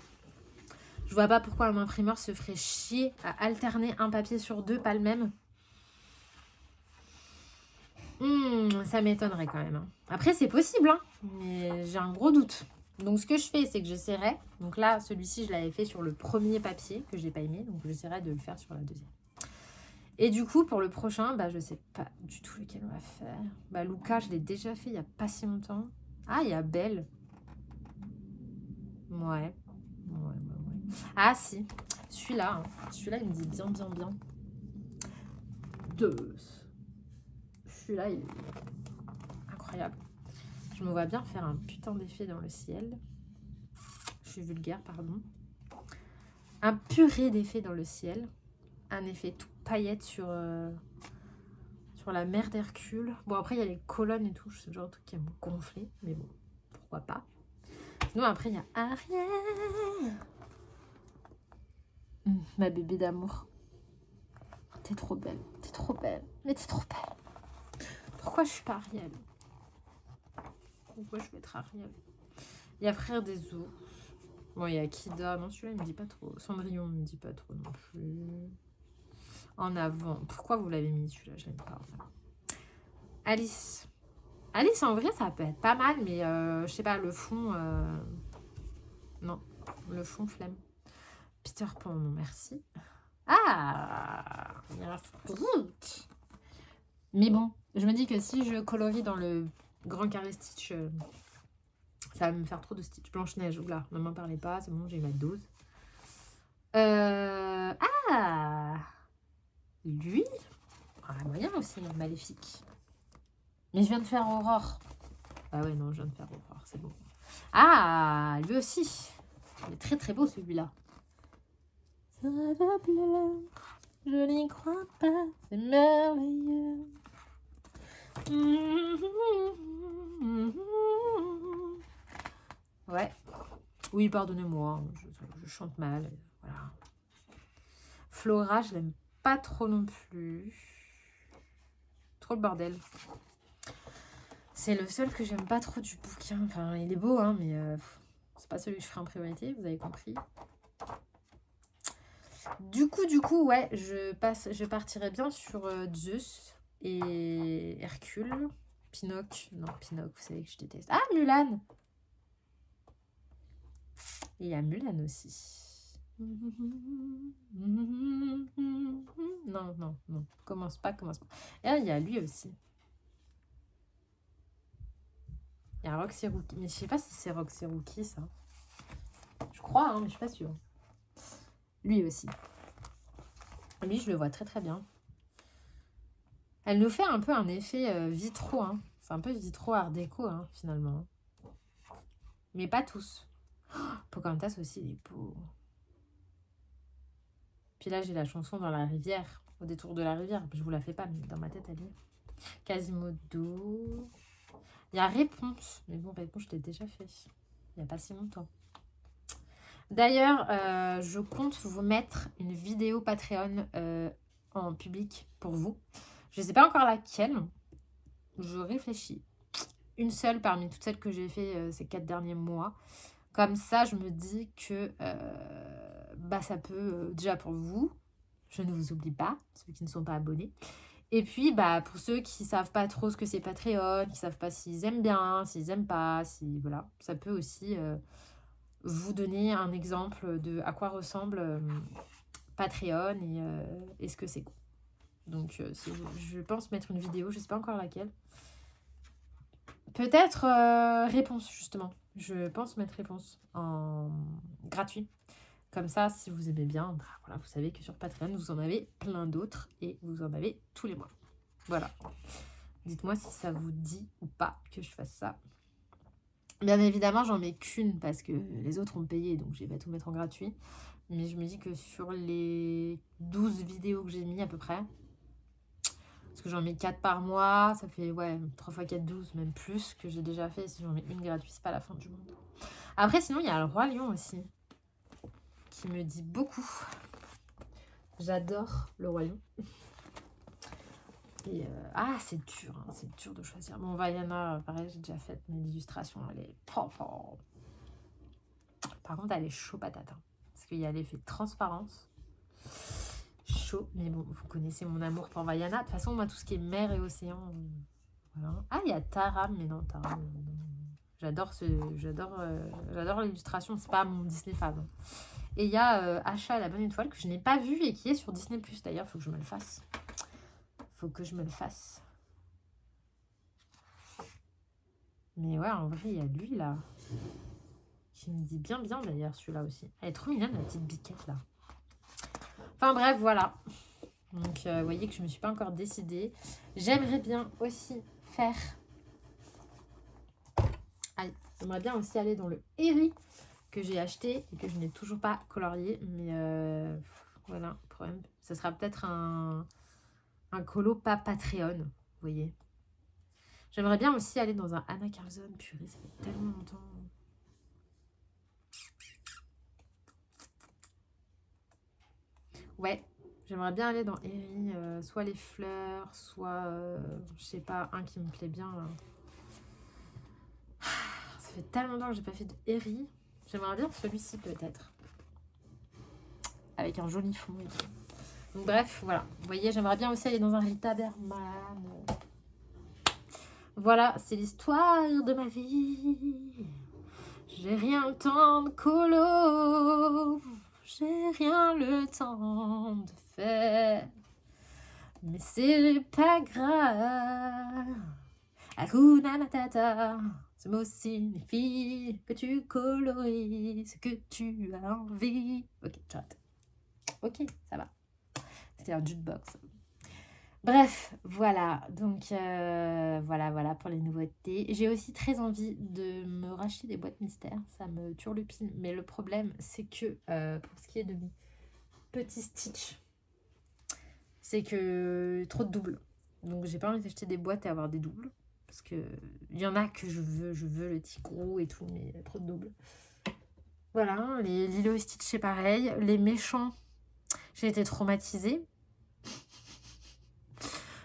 Je vois pas pourquoi un imprimeur se ferait chier à alterner un papier sur deux, pas le même. Ça m'étonnerait quand même. Hein. Après, c'est possible, hein, mais j'ai un gros doute. Donc, ce que je fais, c'est que j'essaierai. Donc là, celui-ci, je l'avais fait sur le premier papier que j'ai pas aimé. Donc, j'essaierai de le faire sur la deuxième. Et du coup, pour le prochain, bah, je sais pas du tout lequel on va faire. Bah, Luca, je l'ai déjà fait il y a pas si longtemps. Ah, il y a Belle. Ouais. Ah, si. Celui-là, hein. Celui-là, il me dit bien. Celui-là, il est incroyable. Je me vois bien faire un putain d'effet dans le ciel. Je suis vulgaire, pardon. Un purée d'effet dans le ciel. Un effet tout paillette sur la mer d'Hercule. Bon, après, il y a les colonnes et tout. C'est le genre de truc qui va me gonfler. Mais bon, pourquoi pas. Sinon, après, il y a Ariel. Ma bébé d'amour. T'es trop belle. T'es trop belle. Mais t'es trop belle. Pourquoi je suis pas Ariel? Pourquoi je vais être Ariel? Il y a Frère des ours. Bon, il y a Kida. Non, celui-là, il me dit pas trop. Cendrillon, il me dit pas trop non plus. En avant. Pourquoi vous l'avez mis celui-là? Je l'aime pas. Alice. Alice, en vrai, ça peut être pas mal, mais je sais pas, le fond... Non, le fond, flemme. Peter Pan, non, merci. Ah, merci. Mais bon, je me dis que si je colorie dans le grand carré Stitch, ça va me faire trop de Stitch. Blanche-Neige, oula, ne m'en parlez pas, c'est bon, j'ai eu ma dose. Ah, lui, moyen aussi, maléfique. Mais je viens de faire Aurore. Ah ouais, non, je viens de faire Aurore, c'est bon. Ah, lui aussi. Il est très très beau celui-là. Ça va bleu, je n'y crois pas, c'est merveilleux. Ouais. Oui, pardonnez-moi, je chante mal. Voilà. Flora, je l'aime pas trop non plus. Trop le bordel. C'est le seul que j'aime pas trop du bouquin. Enfin, il est beau, hein, mais c'est pas celui que je ferai en priorité, vous avez compris. Du coup, ouais, je partirai bien sur Zeus et Hercule. Pinocchio. Non, Pinocchio, vous savez que je déteste. Ah, Mulan. Et il y a Mulan aussi. Non. Commence pas. Et là, il y a lui aussi. Il y a Roxy Rookie. Mais je sais pas si c'est Roxy Rookie, ça. Je crois, hein, mais je suis pas sûre. Lui aussi. Lui, je le vois très très bien. Elle nous fait un peu un effet vitro. Hein. C'est un peu vitro art déco, hein, finalement. Mais pas tous. Oh, Pocahontas aussi, il est beau. Puis là, j'ai la chanson dans la rivière. Au détour de la rivière. Je vous la fais pas, mais dans ma tête, elle est. Quasimodo. Il y a Réponse. Mais bon, Réponse, je l'ai déjà fait. Il n'y a pas si longtemps. D'ailleurs, je compte vous mettre une vidéo Patreon en public pour vous. Je ne sais pas encore laquelle. Je réfléchis. Une seule parmi toutes celles que j'ai fait ces 4 derniers mois. Comme ça, je me dis que bah, ça peut, déjà pour vous, je ne vous oublie pas, ceux qui ne sont pas abonnés. Et puis, bah, pour ceux qui ne savent pas trop ce que c'est Patreon, qui ne savent pas s'ils aiment bien, s'ils n'aiment pas, si, voilà, ça peut aussi vous donner un exemple de à quoi ressemble Patreon et ce que c'est. Donc, je pense mettre une vidéo, je ne sais pas encore laquelle. Peut-être réponse, justement. Je pense mettre réponse en gratuit. Comme ça, si vous aimez bien, bah, voilà, vous savez que sur Patreon, vous en avez plein d'autres et vous en avez tous les mois. Voilà. Dites-moi si ça vous dit ou pas que je fasse ça. Bien évidemment, j'en mets qu'une parce que les autres ont payé, donc je vais pas tout mettre en gratuit. Mais je me dis que sur les 12 vidéos que j'ai mis à peu près, parce que j'en mets 4 par mois, ça fait ouais, 3 x 4, 12, même plus que j'ai déjà fait. Si j'en mets une gratuite, c'est pas la fin du monde. Après, sinon, il y a le Roi Lion aussi, qui me dit beaucoup. J'adore le Roi Lion. Et ah, c'est dur de choisir. Bon, Vaiana, pareil, j'ai déjà fait, mais l'illustration, elle est... Par contre, elle est chaud patate, hein, parce qu'il y a l'effet transparence. Chaud, mais bon, vous connaissez mon amour pour Vaiana. De toute façon, moi, tout ce qui est mer et océan... Voilà. Ah, il y a Taram, mais non, Taram... J'adore l'illustration, c'est pas mon Disney fan. Hein. Et il y a Achat à la bonne étoile, que je n'ai pas vu et qui est sur Disney+. D'ailleurs, il faut que je me le fasse. Mais ouais, en vrai, il y a lui, là. Qui me dit bien d'ailleurs, celui-là aussi. Elle est trop mignonne, la petite biquette, là. Enfin bref, voilà. Donc, vous voyez que je ne me suis pas encore décidée. J'aimerais bien aussi faire... J'aimerais bien aussi aller dans le Eri que j'ai acheté et que je n'ai toujours pas colorié. Mais voilà, le problème. Ça sera peut-être un colo pas Patreon, vous voyez. J'aimerais bien aussi aller dans un Anna Carlson. Purée, ça fait tellement longtemps. Ouais, j'aimerais bien aller dans Eri, soit les fleurs, soit, je sais pas, un qui me plaît bien. Là. Ça fait tellement longtemps que j'ai pas fait de Eri. J'aimerais bien celui-ci peut-être. Avec un joli fond. Donc bref, voilà. Vous voyez, j'aimerais bien aussi aller dans un Rita Berman. Voilà, c'est l'histoire de ma vie. J'ai rien le temps de colo. J'ai rien le temps de faire. Mais c'est pas grave. Hakuna Matata. Ce mot signifie que tu colories ce que tu as envie. Ok, j'arrête. Ok, ça va. C'était un jukebox. Bref, voilà. Donc, voilà pour les nouveautés. J'ai aussi très envie de me racheter des boîtes mystères. Ça me turlupine. Mais le problème, c'est que pour ce qui est de mes petits Stitch, c'est que trop de doubles. Donc, j'ai pas envie d'acheter des boîtes et avoir des doubles. Parce que il y en a que je veux le tigrou et tout, mais trop de doubles. Voilà, les Lilo et Stitch, c'est pareil. Les méchants, j'ai été traumatisée.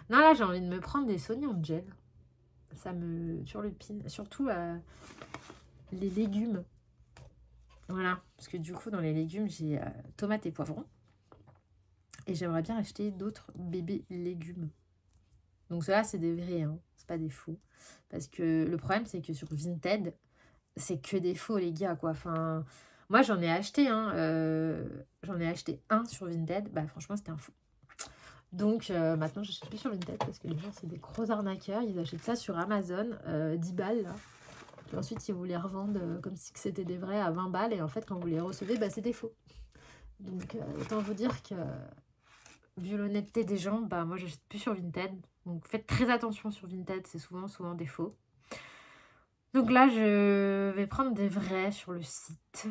Non, là, j'ai envie de me prendre des Sony Angel. Ça me turlupine. Surtout les légumes. Voilà, parce que du coup, dans les légumes, j'ai tomates et poivrons. Et j'aimerais bien acheter d'autres bébés légumes. Donc ceux-là, c'est des vrais, hein. C'est pas des faux. Parce que le problème, c'est que sur Vinted, c'est que des faux, les gars, quoi. Enfin, moi, j'en ai acheté, hein. J'en ai acheté un sur Vinted. Bah, franchement, c'était un faux. Donc, maintenant, je n'achète plus sur Vinted parce que les gens, c'est des gros arnaqueurs. Ils achètent ça sur Amazon, 10 balles, là. Et ensuite, ils vous les revendent comme si c'était des vrais à 20 balles. Et en fait, quand vous les recevez, bah, c'est des faux. Donc, autant vous dire que, vu l'honnêteté des gens, bah, moi, j'achète plus sur Vinted. Donc, faites très attention sur Vinted. C'est souvent des faux. Donc là, je vais prendre des vrais sur le site.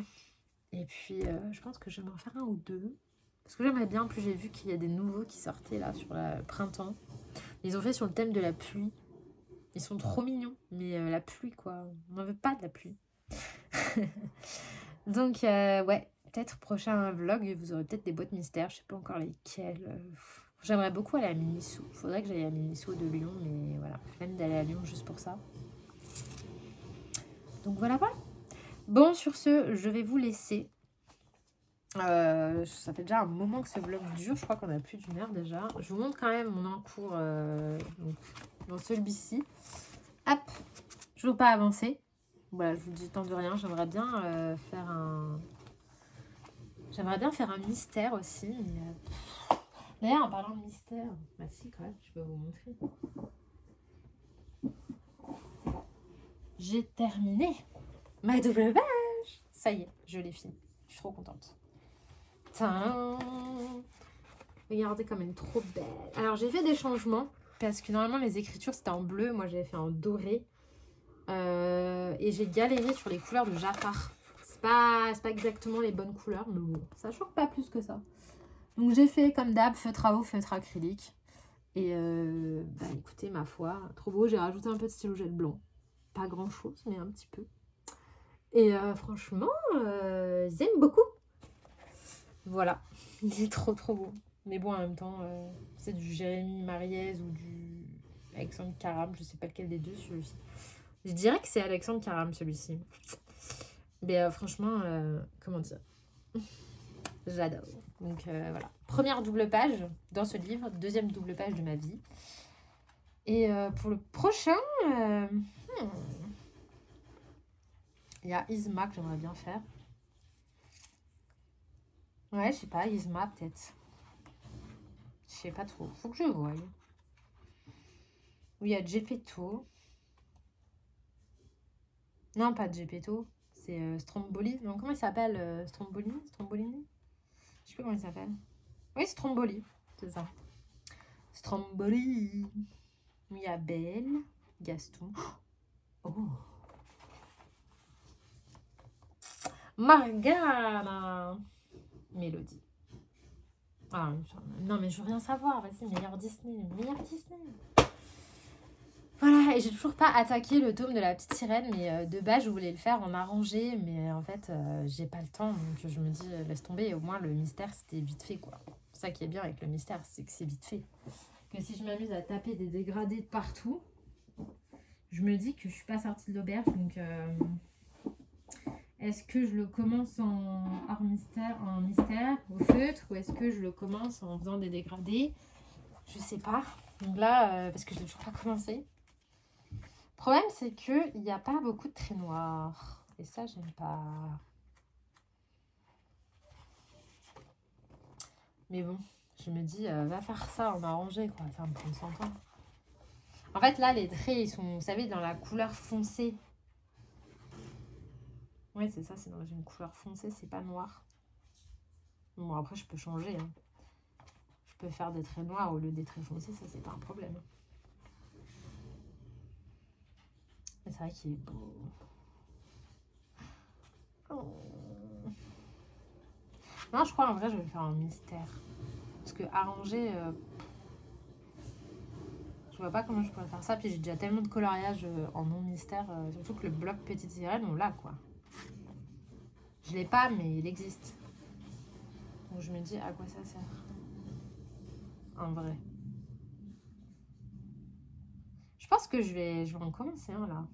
Et puis, je pense que je vais m'en faire un ou deux. Parce que j'aimerais bien, en plus j'ai vu qu'il y a des nouveaux qui sortaient là sur le printemps. Ils ont fait sur le thème de la pluie. Ils sont trop mignons, mais la pluie quoi, on n'en veut pas de la pluie. Donc ouais, peut-être prochain vlog, vous aurez peut-être des boîtes mystères, je sais pas encore lesquelles. J'aimerais beaucoup aller à Miniso. Il faudrait que j'aille à Miniso de Lyon, mais voilà, flemme d'aller à Lyon juste pour ça. Donc voilà. Bon, sur ce, je vais vous laisser. Ça fait déjà un moment que ce vlog dure. Je crois qu'on a plus d'une heure déjà. Je vous montre quand même mon encours donc, dans celui-ci. Hop, je ne veux pas avancer. Voilà, je vous dis tant de rien. J'aimerais bien faire un... J'aimerais bien faire un mystère aussi. Mais, d'ailleurs, en parlant de mystère... Bah si, quand même, je peux vous montrer. J'ai terminé ma double page. Ça y est, je l'ai fini. Je suis trop contente. Tadam. Regardez comme elle est trop belle. Alors, j'ai fait des changements. Parce que normalement, les écritures, c'était en bleu. Moi, j'avais fait en doré. Et j'ai galéré sur les couleurs de Jafar. C'est pas exactement les bonnes couleurs. Mais bon, ça choque pas plus que ça. Donc, j'ai fait comme d'hab, feutre à eau, feutre acrylique. Et bah, écoutez, ma foi, trop beau. J'ai rajouté un peu de stylo gel blanc. Pas grand chose, mais un petit peu. Et franchement, j'aime beaucoup. Voilà, il est trop beau. Mais bon, en même temps, c'est du Jérémy Mariez ou du Alexandre Caram. Je sais pas lequel des deux, celui-ci. Je dirais que c'est Alexandre Caram, celui-ci. Mais franchement, comment dire, j'adore. Donc voilà, première double page dans ce livre, deuxième double page de ma vie. Et pour le prochain, il y a Isma que j'aimerais bien faire. Ouais, je sais pas, Isma peut-être. Je sais pas trop, faut que je voie. Oui, il y a Gepetto. Non, pas Gepetto, c'est Stromboli. Non, comment il s'appelle Strombolini? Strombolini? Je sais plus comment il s'appelle. Oui, Stromboli, c'est ça. Stromboli. Il y a Belle, Gaston. Oh! Margana. Mélodie. Ah, non, mais je veux rien savoir. Vas-y, meilleur Disney. Meilleur Disney. Voilà, et j'ai toujours pas attaqué le tome de la petite sirène, mais de base, je voulais le faire en arrangé, mais en fait, j'ai pas le temps, donc je me dis, laisse tomber, et au moins, le mystère, c'était vite fait, quoi. C'est ça qui est bien avec le mystère, c'est que c'est vite fait. Que si je m'amuse à taper des dégradés de partout, je me dis que je suis pas sortie de l'auberge, donc... Est-ce que je le commence en mystère, au feutre, ou est-ce que je le commence en faisant des dégradés? Je sais pas. Donc là, parce que je l'ai toujours pas commencé. Le problème, c'est qu'il n'y a pas beaucoup de traits noirs. Et ça, j'aime pas. Mais bon, je me dis, va faire ça en arrangé, quoi. Ça va me prendre 100 ans. En fait, là, les traits, ils sont, vous savez, dans la couleur foncée. Oui, c'est ça, c'est dans une couleur foncée, c'est pas noir. Bon, après, je peux changer. Hein. Je peux faire des traits noirs au lieu des traits foncés, ça, c'est pas un problème. Mais c'est vrai qu'il est beau. Oh. Non, je crois, en vrai, je vais faire un mystère. Parce que arranger... je vois pas comment je pourrais faire ça. Puis j'ai déjà tellement de coloriage en non mystère. Surtout que le bloc Petite Sirène, on l'a, quoi. Je l'ai pas, mais il existe. Donc je me dis, à quoi ça sert? En vrai. Je pense que je vais en commencer un, là.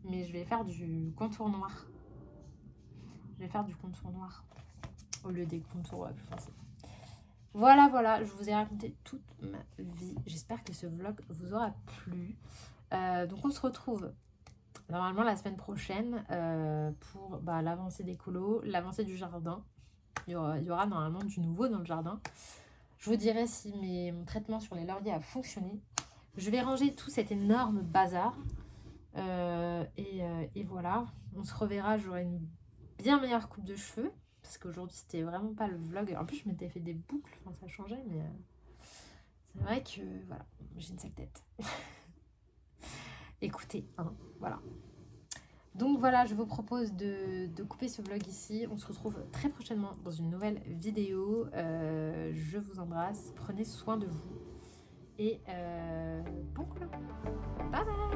Mais je vais faire du contour noir. Je vais faire du contour noir. Au lieu des contours plus foncés. Voilà, je vous ai raconté toute ma vie. J'espère que ce vlog vous aura plu. Donc on se retrouve normalement la semaine prochaine pour l'avancée des colos, l'avancée du jardin. Il y aura normalement du nouveau dans le jardin. Je vous dirai si mon traitement sur les lauriers a fonctionné. Je vais ranger tout cet énorme bazar. Et voilà, on se reverra. J'aurai une bien meilleure coupe de cheveux. Parce qu'aujourd'hui, c'était vraiment pas le vlog. En plus, je m'étais fait des boucles. Enfin, ça changeait, mais c'est vrai que, voilà, j'ai une sale tête. Écoutez, hein, voilà. Donc voilà, je vous propose de couper ce vlog ici. On se retrouve très prochainement dans une nouvelle vidéo. Je vous embrasse. Prenez soin de vous. Et bon couleur. Bye bye.